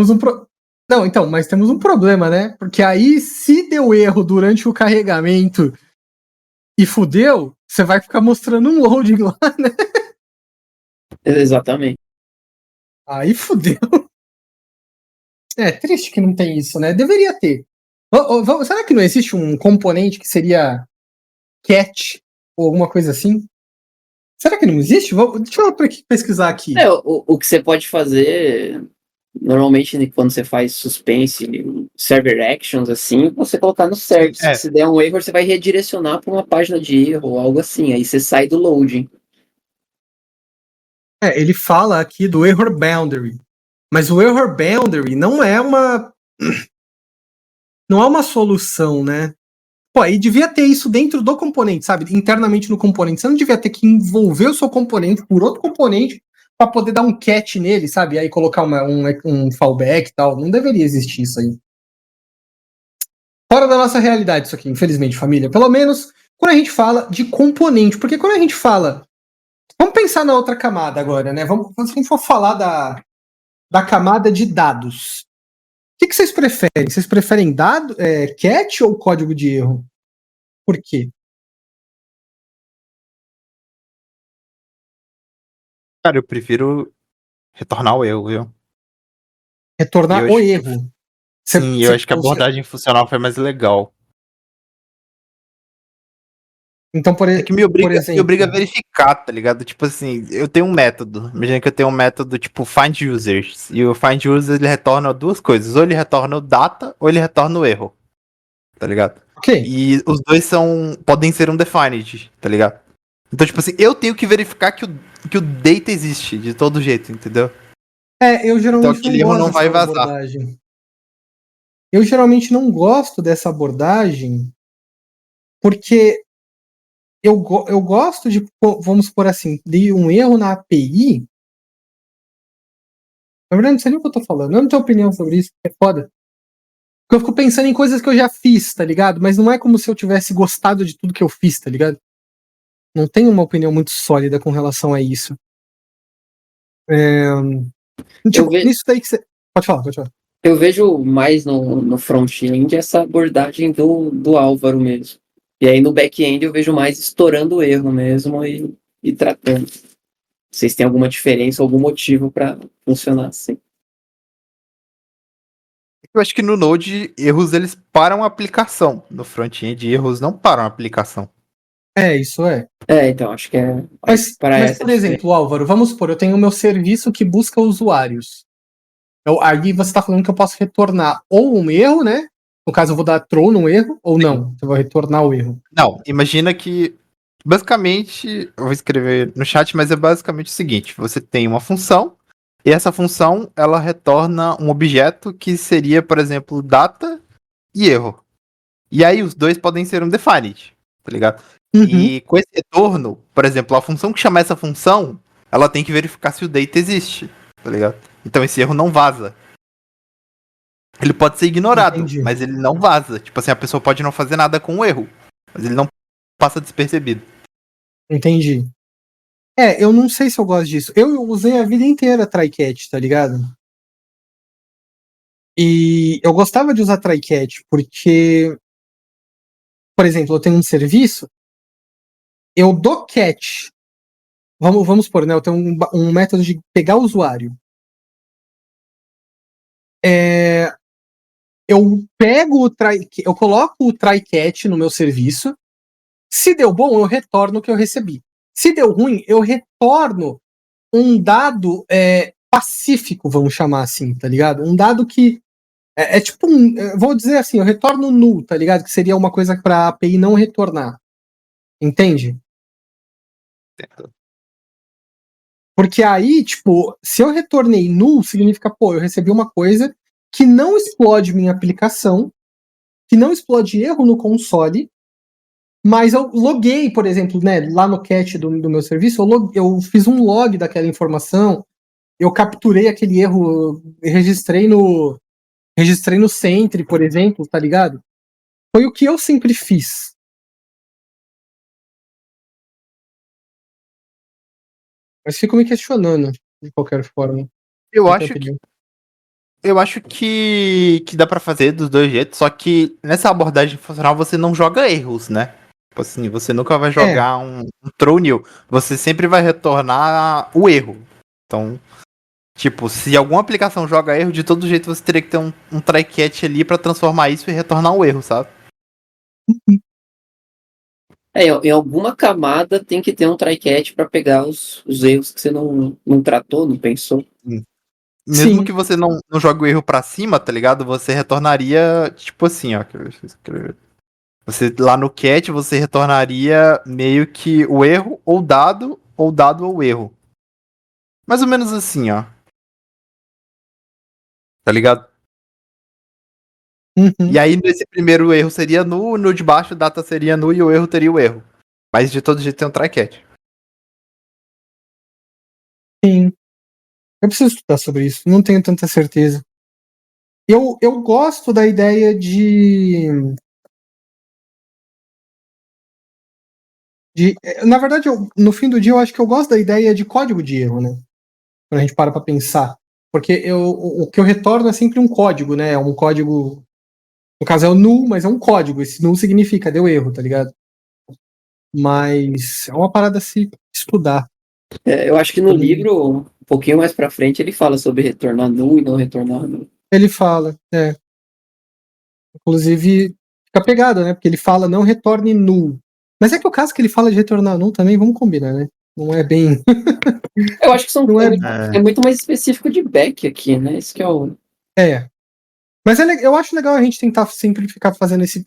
Não, então, mas temos um problema, né? Porque aí, se deu erro durante o carregamento e fudeu, você vai ficar mostrando um loading lá, né? Exatamente. Aí fudeu. É triste que não tem isso, né? Deveria ter. Será que não existe um componente que seria catch ou alguma coisa assim? Será que não existe? Deixa eu pesquisar aqui. O que você pode fazer, normalmente quando você faz suspense, server actions, assim, você colocar no service. Se der um erro, você vai redirecionar para uma página de erro ou algo assim. Aí você sai do loading. Ele fala aqui do error boundary. Mas o error boundary não é uma solução, né? Pô, aí devia ter isso dentro do componente, sabe? Internamente no componente. Você não devia ter que envolver o seu componente por outro componente para poder dar um catch nele, sabe? Aí colocar um fallback e tal. Não deveria existir isso aí. Fora da nossa realidade isso aqui, infelizmente, família. Pelo menos quando a gente fala de componente. Porque quando a gente fala... Vamos pensar na outra camada agora, né? Se a gente for falar da camada de dados. O que vocês preferem? Vocês preferem catch ou código de erro? Por quê? Cara, eu prefiro retornar o erro, viu? Retornar o erro. Sim, eu acho que a abordagem funcional foi mais legal. Então, É que me por obriga, exemplo, me obriga a verificar, tá ligado? Tipo assim, eu tenho um método. Imagina que eu tenho um método tipo find users. E o find users ele retorna duas coisas. Ou ele retorna o data, ou ele retorna o erro. Tá ligado? ok. E os dois podem ser undefined, tá ligado? Então, tipo assim, eu tenho que verificar que o data existe de todo jeito, entendeu? Eu Então geralmente não aquele erro gosto não vai dessa vazar. abordagem. Eu geralmente não gosto dessa abordagem porque eu gosto de, vamos por assim, de um erro na API. Na verdade, não sei nem o que eu tô falando. Eu não tenho opinião sobre isso, é foda. Porque eu fico pensando em coisas que eu já fiz, tá ligado? Mas não é como se eu tivesse gostado de tudo que eu fiz, tá ligado? Não tenho uma opinião muito sólida com relação a isso. Eu, Tipo, ve, nisso daí que você. Pode falar, pode falar. eu vejo mais no front-end essa abordagem do Álvaro mesmo. E aí no back-end eu vejo mais estourando o erro mesmo e tratando. Vocês têm alguma diferença, algum motivo para funcionar assim? Eu acho que no Node, erros eles param a aplicação. No front-end, erros não param a aplicação. Isso é. Então, acho que é mais Mas, para mas essa por diferença. exemplo, Álvaro, vamos supor, eu tenho o meu serviço que busca usuários. Aí você está falando que eu posso retornar ou um erro, né? No caso, eu vou dar throw no erro, ou não. Eu vou retornar o erro. Não, imagina que. Basicamente, eu vou escrever no chat, mas é basicamente o seguinte: você tem uma função, e essa função ela retorna um objeto que seria, por exemplo, data e erro. E aí os dois podem ser undefined, tá ligado? Uhum, E com esse retorno, por exemplo, a função que chama essa função, ela tem que verificar se o data existe, tá ligado? Então esse erro não vaza. Ele pode ser ignorado, entendi. mas ele não vaza. Tipo assim, a pessoa pode não fazer nada com o erro, mas ele não passa despercebido. Entendi. Eu não sei se eu gosto disso. Eu usei a vida inteira try-catch, tá ligado? E eu gostava de usar try-catch porque, por exemplo, eu tenho um serviço, eu dou catch. Vamos supor, né? Eu tenho um método de pegar o usuário. Eu pego eu coloco o try-catch no meu serviço. Se deu bom, eu retorno o que eu recebi. Se deu ruim, eu retorno um dado pacífico, vamos chamar assim, tá ligado? Um dado que tipo vou dizer assim, eu retorno null, tá ligado? Que seria uma coisa para a API não retornar. Entende? Porque aí, tipo, se eu retornei null, significa, pô, eu recebi uma coisa que não explode minha aplicação, que não explode erro no console, mas eu loguei, por exemplo, né, lá no cache do meu serviço, eu fiz um log daquela informação, eu capturei aquele erro, registrei no Sentry, por exemplo, tá ligado? Foi o que eu sempre fiz. Mas fico me questionando, de qualquer forma. Eu Não tenho acho que opinião. eu acho que dá pra fazer dos dois jeitos, só que nessa abordagem funcional você não joga erros, né? Tipo assim, você nunca vai É, jogar um throw nil, você sempre vai retornar o erro. Então, tipo, se alguma aplicação joga erro, de todo jeito você teria que ter um try-catch ali pra transformar isso e retornar o erro, sabe? Em alguma camada tem que ter um try-catch para pegar os erros que você não tratou, não pensou. Mesmo sim. que você não jogue o erro pra cima, tá ligado? Você retornaria, tipo assim, ó. Deixa eu escrever. Você lá no cat, você retornaria meio que o erro ou dado ou erro. Mais ou menos assim, ó. Tá ligado? E Uhum, aí nesse primeiro erro seria nu, no de baixo data seria nu e o erro teria o erro. Mas de todo jeito tem um try catch. sim. Eu preciso estudar sobre isso, não tenho tanta certeza. Eu gosto da ideia na verdade, no fim do dia, eu acho que eu gosto da ideia de código de erro, né? Quando a gente para pensar. Porque o que eu retorno é sempre um código, né? É um código. No caso é o null, mas é um código. Esse null significa deu erro, tá ligado? Mas é uma parada a se estudar. Eu acho que no livro, um pouquinho mais para frente, ele fala sobre retornar null e não retornar null. Ele fala, inclusive, fica pegado, né? Porque ele fala não retorne null. Mas é que o caso que ele fala de retornar null também, vamos combinar, né? Não é bem. Eu acho que são, Não é- é muito mais específico de back aqui, né? Isso que é o. É. Mas eu acho legal a gente tentar sempre ficar fazendo esse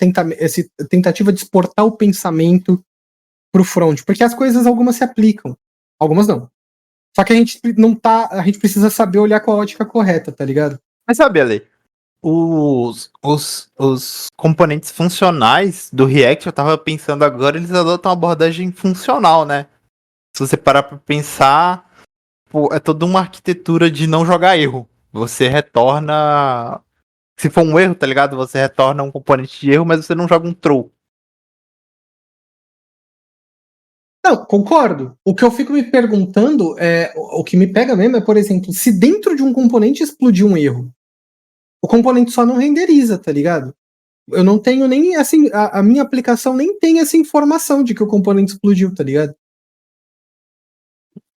tentativa de exportar o pensamento pro front, porque as coisas algumas se aplicam, algumas não. Só que a gente não tá, a gente precisa saber olhar com a ótica correta, tá ligado? Mas sabe, Ale, os componentes funcionais do React, eu tava pensando agora, eles adotam uma abordagem funcional, né? Se você parar pra pensar, pô, é toda uma arquitetura de não jogar erro. Você retorna. Se for um erro, tá ligado? Você retorna um componente de erro, mas você não joga um throw. Não, concordo. O que eu fico me perguntando é, o que me pega mesmo é, por exemplo, se dentro de um componente explodir um erro, o componente só não renderiza, tá ligado? Eu não tenho nem, assim, a minha aplicação nem tem essa informação de que o componente explodiu, tá ligado?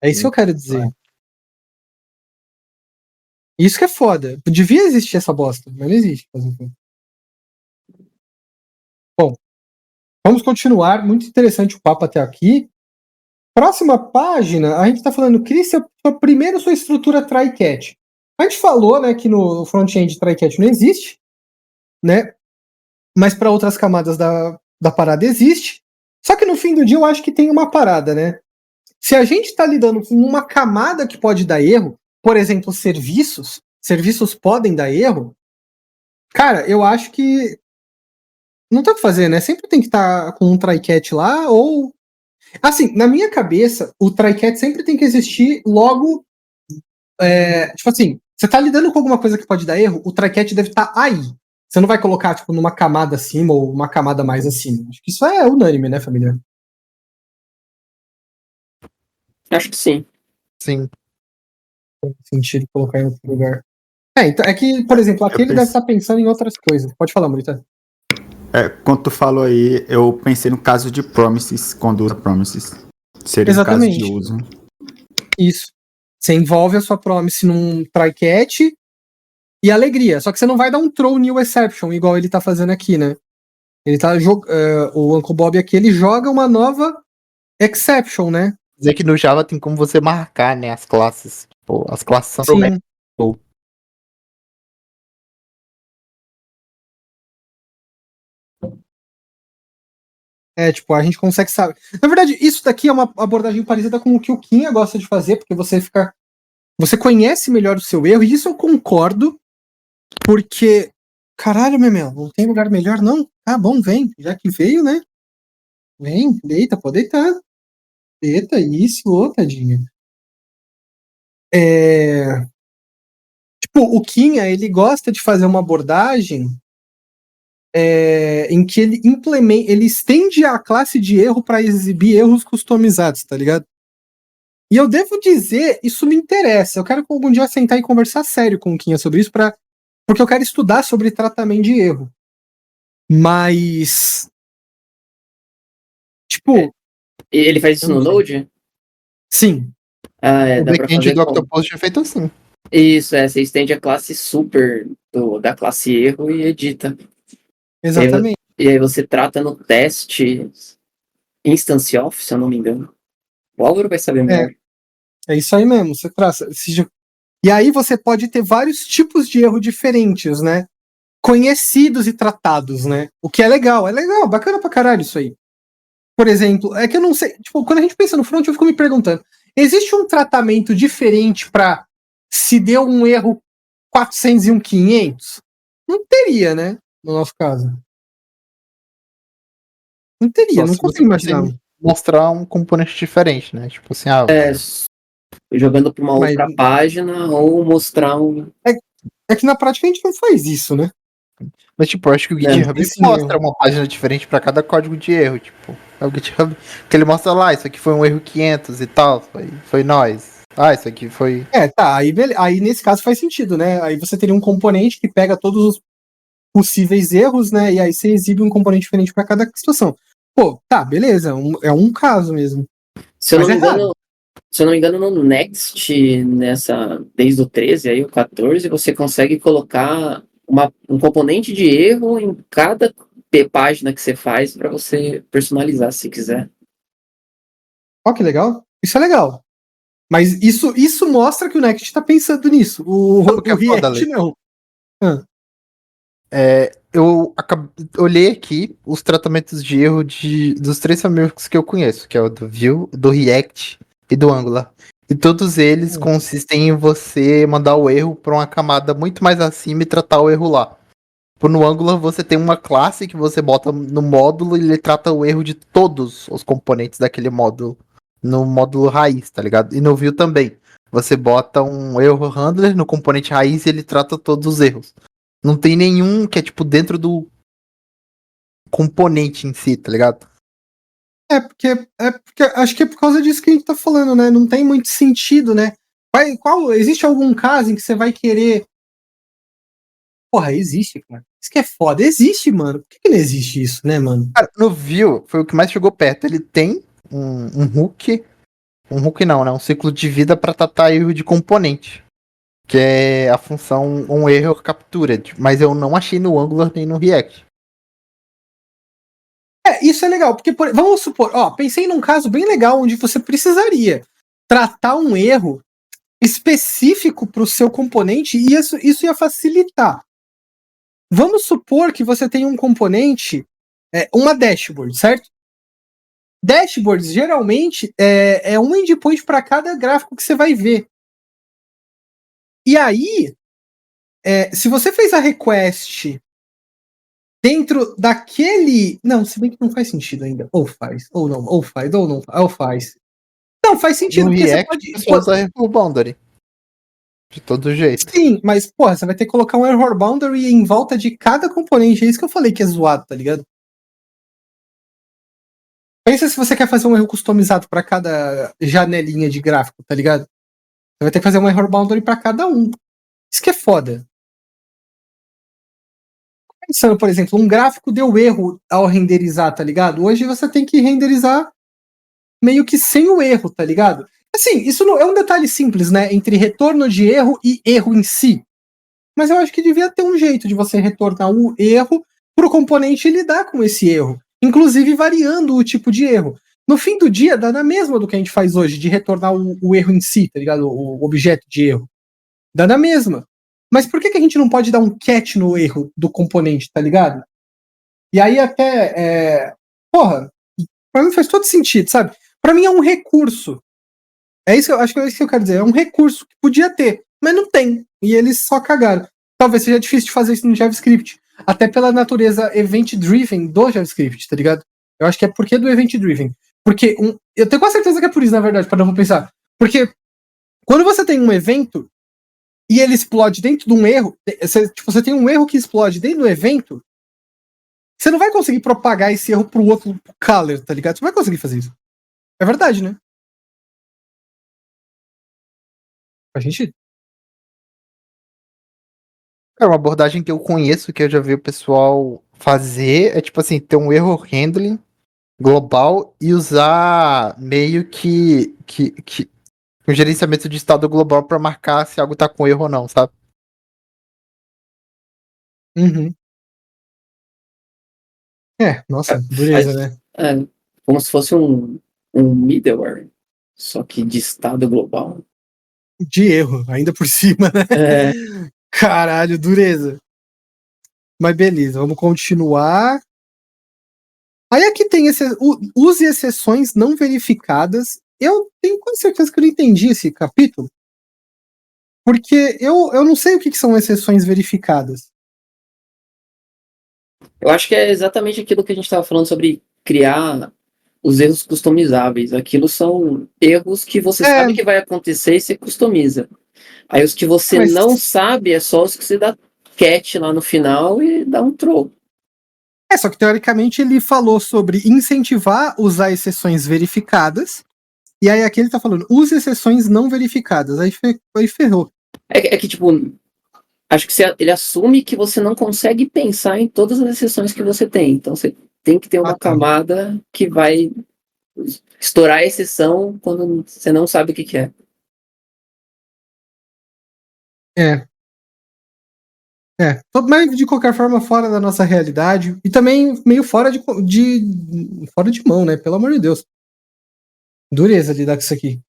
É isso que eu quero dizer. Isso que é foda. Devia existir essa bosta, mas não existe. Bom, vamos continuar. Muito interessante o papo até aqui. Próxima página, a gente está falando, crie primeiro sua estrutura try-catch. A gente falou, né, que no front-end try-catch não existe, né? Mas para outras camadas da parada existe. Só que no fim do dia eu acho que tem uma parada, né? Se a gente está lidando com uma camada que pode dar erro, por exemplo, serviços podem dar erro, cara, eu acho que não tem o que fazer, né? Sempre tem que estar com um try-catch lá, ou... Assim, na minha cabeça, o try-catch sempre tem que existir logo... tipo assim, você tá lidando com alguma coisa que pode dar erro, o try-catch deve estar aí. Você não vai colocar, tipo, numa camada acima ou uma camada mais acima. Acho que isso é unânime, né, família? Acho que sim. Sim. Tem sentido colocar em outro lugar. Então, é que, por exemplo, aqui ele deve estar pensando em outras coisas. Pode falar, Murita. Quando tu falou aí, eu pensei no caso de promises, quando usa promises. Seria Exatamente. o caso de uso. Isso. Você envolve a sua promise num try-catch e alegria. Só que você não vai dar um throw new exception, igual ele tá fazendo aqui, né? Ele tá o Uncle Bob aqui, ele joga uma nova exception, né? Dizer que no Java tem como você marcar, né, as classes. Pô, as classes são Sim. Tipo, a gente consegue saber. Na verdade, isso daqui é uma abordagem parecida com o que o Kinha gosta de fazer, porque você conhece melhor o seu erro, e isso eu concordo, porque, caralho, meu, não tem lugar melhor, não? Ah, bom, vem, já que veio, né? Vem, deita, pode deitar. Deita, isso, ô, tadinha. Tipo, o Kinha, ele gosta de fazer uma abordagem em que ele ele estende a classe de erro para exibir erros customizados, tá ligado? E eu devo dizer, isso me interessa. Eu quero algum dia sentar e conversar sério com o Kinha sobre isso, porque eu quero estudar sobre tratamento de erro. Mas. Tipo. Ele faz isso no Node? Sim. O Dá pra backend fazer do como? Octopus é feito assim. Isso, você estende a classe super da classe erro e edita. Exatamente. E aí você trata no teste instance off, se eu não me engano. O Álvaro vai saber melhor. É isso aí mesmo. Você traça. E aí você pode ter vários tipos de erro diferentes, né? Conhecidos e tratados, né? O que é legal, bacana pra caralho isso aí. Por exemplo, é que eu não sei, tipo, quando a gente pensa no front, eu fico me perguntando, existe um tratamento diferente pra se deu um erro 400 e um 500? Não teria, né? No nosso caso. Não teria, Só não se consigo você imaginar. mostrar um componente diferente, né? Tipo assim, Jogando pra uma Mas- outra página ou mostrar um. É que na prática a gente não faz isso, né? Mas, tipo, eu acho que o GitHub esse mostra erro. uma página diferente pra cada código de erro, tipo. É o GitHub que ele mostra lá, isso aqui foi um erro 500 e tal, foi nós. Ah, isso aqui foi... Tá, aí nesse caso faz sentido, né? Aí você teria um componente que pega todos os possíveis erros, né? E aí você exibe um componente diferente pra cada situação. Pô, tá, beleza, é um caso mesmo. Se eu não Mas me engano, se eu não me engano, no Next, desde o 13 aí, o 14, você consegue colocar um componente de erro em cada página que você faz para você personalizar se quiser. Ó, que legal. Isso é legal. Mas isso mostra que o Next tá pensando nisso. Sabe o que O é foda, React Lê? não. Eu olhei aqui os tratamentos de erro dos 3 frameworks que eu conheço, que é o do Vue, do React e do Angular. E todos eles consistem em você mandar o erro para uma camada muito mais acima e tratar o erro lá. No Angular você tem uma classe que você bota no módulo e ele trata o erro de todos os componentes daquele módulo. No módulo raiz, tá ligado? E no Vue também. Você bota um erro handler no componente raiz e ele trata todos os erros. Não tem nenhum que é tipo dentro do componente em si, tá ligado? É porque acho que é por causa disso que a gente tá falando, né? Não tem muito sentido, né? Existe algum caso em que você vai querer. Porra, existe, cara. Isso que é foda. Existe, mano. Por que não existe isso, né, mano? Cara, no Vue foi o que mais chegou perto. Ele tem um hook. Um hook não, né? Um ciclo de vida para tratar erro de componente. Que é a função um erro captured. Mas eu não achei no Angular nem no React. Isso é legal, porque vamos supor, ó, pensei num caso bem legal onde você precisaria tratar um erro específico para o seu componente e isso ia facilitar. Vamos supor que você tem um componente, uma dashboard, certo? Dashboards geralmente é um endpoint para cada gráfico que você vai ver. E aí, se você fez a request dentro daquele. Não, se bem que não faz sentido ainda. Ou faz, ou não, ou faz, ou não ou faz. Não, faz sentido, No porque você React pode. o pessoal usa erro boundary. De todo jeito. Sim, mas, porra, você vai ter que colocar um error boundary em volta de cada componente. É isso que eu falei que é zoado, tá ligado? Pensa se você quer fazer um erro customizado para cada janelinha de gráfico, tá ligado? Você vai ter que fazer um error boundary para cada um. Isso que é foda. Pensando, por exemplo, um gráfico deu erro ao renderizar, tá ligado? Hoje você tem que renderizar meio que sem o erro, tá ligado? Assim, isso não é um detalhe simples, né? Entre retorno de erro e erro em si. Mas eu acho que devia ter um jeito de você retornar o erro para o componente lidar com esse erro, inclusive variando o tipo de erro. No fim do dia, dá na mesma do que a gente faz hoje, de retornar o erro em si, tá ligado? O objeto de erro. Dá na mesma. Mas por que a gente não pode dar um catch no erro do componente, tá ligado? E aí até. Porra, pra mim faz todo sentido, sabe? Pra mim é um recurso. É isso que eu acho que é isso que eu quero dizer. É um recurso que podia ter, mas não tem. E eles só cagaram. Talvez seja difícil de fazer isso no JavaScript. Até pela natureza event-driven do JavaScript, tá ligado? Eu acho que é porque do event-driven. Porque eu tenho quase certeza que é por isso, na verdade, para não pensar. Porque quando você tem um evento e ele explode dentro de um erro, você tem um erro que explode dentro do evento, você não vai conseguir propagar esse erro pro outro color, tá ligado? Você não vai conseguir fazer isso. É verdade, né? Faz sentido. Cara, uma abordagem que eu conheço, que eu já vi o pessoal fazer, é tipo assim, ter um erro handling global e usar meio que um gerenciamento de estado global para marcar se algo tá com erro ou não, sabe? Uhum. Nossa, dureza, Faz, né? como se fosse um middleware, só que de estado global. De erro, ainda por cima, né? É, Caralho, dureza. Mas beleza, vamos continuar. Aí aqui tem use exceções não verificadas. Eu tenho quase certeza que eu não entendi esse capítulo. Porque eu não sei o que são exceções verificadas. eu acho que é exatamente aquilo que a gente estava falando sobre criar os erros customizáveis. Aquilo são erros que você sabe que vai acontecer e você customiza. Aí os que você Mas, não sabe é só os que você dá catch lá no final e dá um throw. só que teoricamente ele falou sobre incentivar usar exceções verificadas. E aí aqui ele tá falando, use exceções não verificadas. Aí ferrou. É que, tipo, acho que ele assume que você não consegue pensar em todas as exceções que você tem. Então você tem que ter uma Tá. camada que vai estourar a exceção quando você não sabe o que é. É. Mas de qualquer forma, fora da nossa realidade. E também meio fora de mão, né? Pelo amor de Deus. Dureza lidar com isso aqui.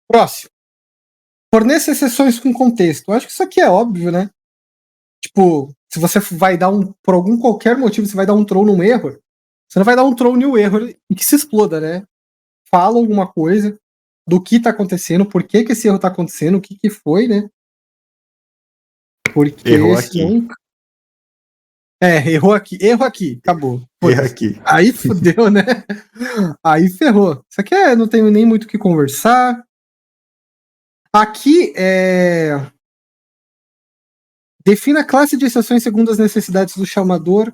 Próximo. Forneça exceções com contexto. Eu acho que isso aqui é óbvio, né? Tipo, se você vai dar por algum qualquer motivo, você vai dar um throw num erro, você não vai dar um throw no erro e que se exploda, né? Fala alguma coisa do que tá acontecendo, por que esse erro tá acontecendo, o que foi, né? Porque Errou aqui. senão... erro aqui, acabou. Erro aqui. Aí fudeu, né? Aí ferrou. Isso aqui não tenho nem muito o que conversar. Aqui defina a classe de exceções segundo as necessidades do chamador.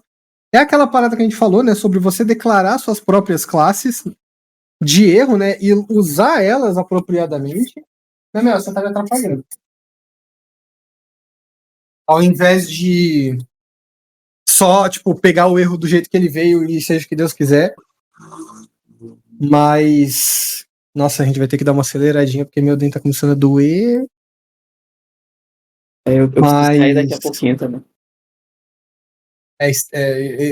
É aquela parada que a gente falou, né? Sobre você declarar suas próprias classes de erro, né? E usar elas apropriadamente. Não, você tá me atrapalhando. Ao invés de só, tipo, pegar o erro do jeito que ele veio e seja o que Deus quiser. Mas... Nossa, a gente vai ter que dar uma aceleradinha porque meu dente tá começando a doer. Eu preciso sair daqui a pouquinho também.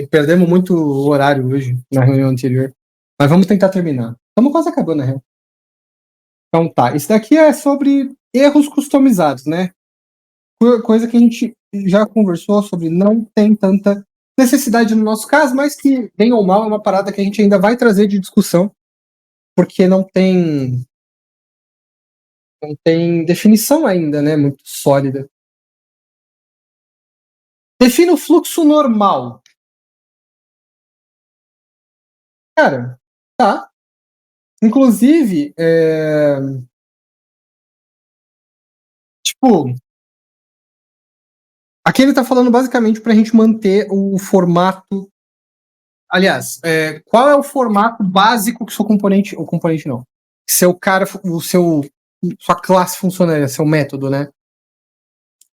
Perdemos muito horário hoje na reunião anterior. Mas vamos tentar terminar. Estamos quase acabando, na real. Então tá. Isso daqui é sobre erros customizados, né? Coisa que a gente já conversou sobre, não tem tanta necessidade no nosso caso, mas que, bem ou mal, é uma parada que a gente ainda vai trazer de discussão, porque não tem definição ainda, né? Muito sólida. Defina o fluxo normal. Cara, tá. Inclusive, tipo, aqui ele tá falando basicamente pra gente manter o formato. Aliás, qual é o formato básico que seu componente. O componente não. Seu cara, sua classe funcionaria, seu método, né?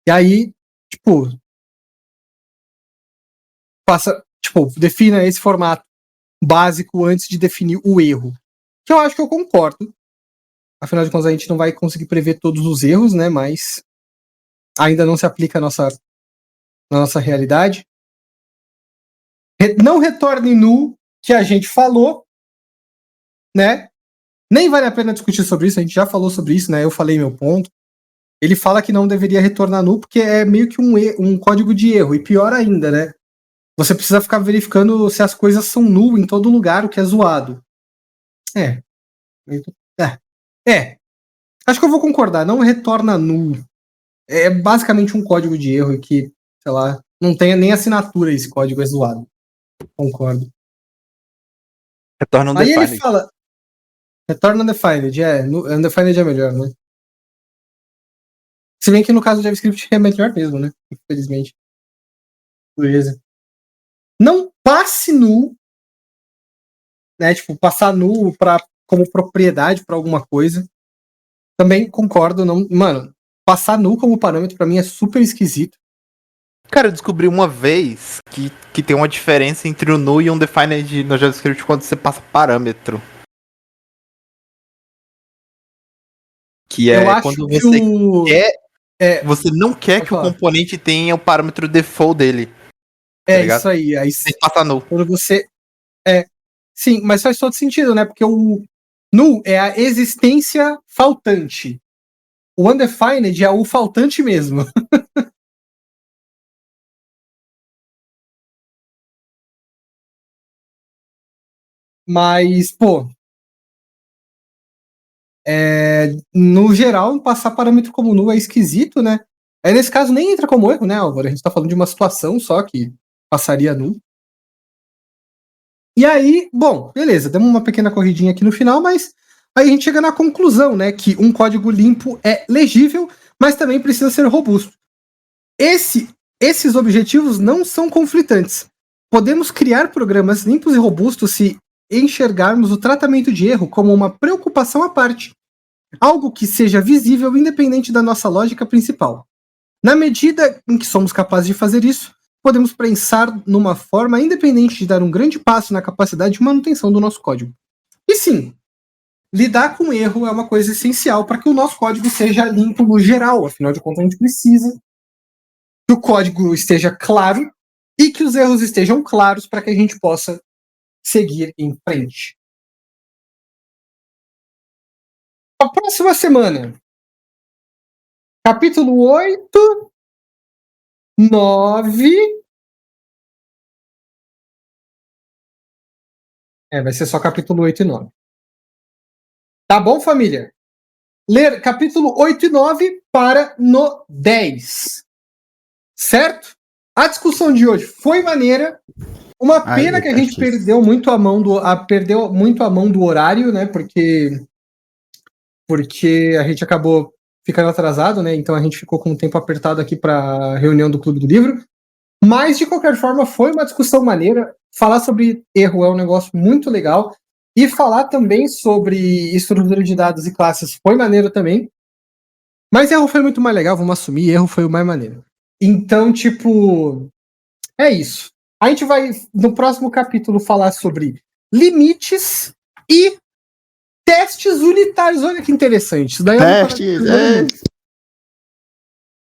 E aí, tipo, defina esse formato básico antes de definir o erro. Que eu acho que eu concordo. Afinal de contas, a gente não vai conseguir prever todos os erros, né? Mas ainda não se aplica na nossa realidade. Não retorne null, que a gente falou, né? Nem vale a pena discutir sobre isso, a gente já falou sobre isso, né? Eu falei meu ponto. Ele fala que não deveria retornar null porque é meio que um código de erro. E pior ainda, né? Você precisa ficar verificando se as coisas são null em todo lugar, o que é zoado. Acho que eu vou concordar. Não retorna null. É basicamente um código de erro que, sei lá, não tem nem assinatura esse código, é zoado. Concordo. Retorna Aí undefined. ele fala... Retorna undefined. Undefined é melhor, né? Se bem que no caso do JavaScript é melhor mesmo, né? Infelizmente. Beleza. Não passe null, né? Tipo, passar null como propriedade para alguma coisa. Também concordo. Não, mano, passar null como parâmetro para mim é super esquisito. Cara, eu descobri uma vez que tem uma diferença entre o null e o undefined no JavaScript quando você passa parâmetro. Que Eu é acho quando que você você não quer que o componente tenha o parâmetro default dele. Tá isso aí. Aí você passa null. Quando você... Sim, mas faz todo sentido, né? Porque o null é a existência faltante. O undefined é o faltante mesmo. Mas, pô... no geral, passar parâmetro como null é esquisito, né? Aí nesse caso nem entra como erro, né, Álvaro? A gente tá falando de uma situação só que passaria null. E aí, bom, beleza, demos uma pequena corridinha aqui no final, mas aí a gente chega na conclusão, né, que um código limpo é legível, mas também precisa ser robusto. Esses objetivos não são conflitantes. Podemos criar programas limpos e robustos se enxergarmos o tratamento de erro como uma preocupação à parte, algo que seja visível independente da nossa lógica principal. Na medida em que somos capazes de fazer isso, podemos pensar numa forma independente de dar um grande passo na capacidade de manutenção do nosso código. E sim, lidar com erro é uma coisa essencial para que o nosso código seja limpo no geral. Afinal de contas, a gente precisa que o código esteja claro e que os erros estejam claros para que a gente possa seguir em frente. A próxima semana, capítulo 8, 9... vai ser só capítulo 8 e 9. Tá bom, família? Ler capítulo 8 e 9 para no 10. Certo? A discussão de hoje foi maneira. Uma pena que a gente perdeu muito a mão do horário, né? Porque a gente acabou ficando atrasado, né? Então a gente ficou com o tempo apertado aqui para a reunião do Clube do Livro. Mas, de qualquer forma, foi uma discussão maneira. Falar sobre erro é um negócio muito legal. E falar também sobre estrutura de dados e classes foi maneiro também. Mas erro foi muito mais legal, vamos assumir, erro foi o mais maneiro. Então, tipo, é isso. A gente vai, no próximo capítulo, falar sobre limites e testes unitários. Olha que interessante. Isso daí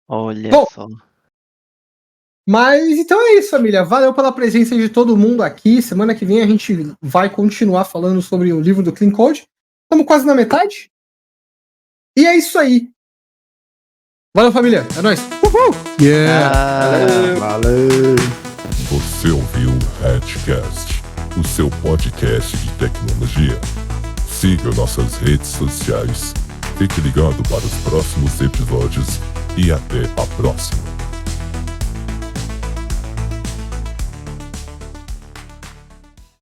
Olha bom, só. Mas então é isso, família. Valeu pela presença de todo mundo aqui. Semana que vem a gente vai continuar falando sobre o livro do Clean Code. Estamos quase na metade. E é isso aí. Valeu, família. É nóis. Uhul! Yeah! Valeu! Você ouviu o Hatchcast, o seu podcast de tecnologia. Siga nossas redes sociais. Fique ligado para os próximos episódios e até a próxima.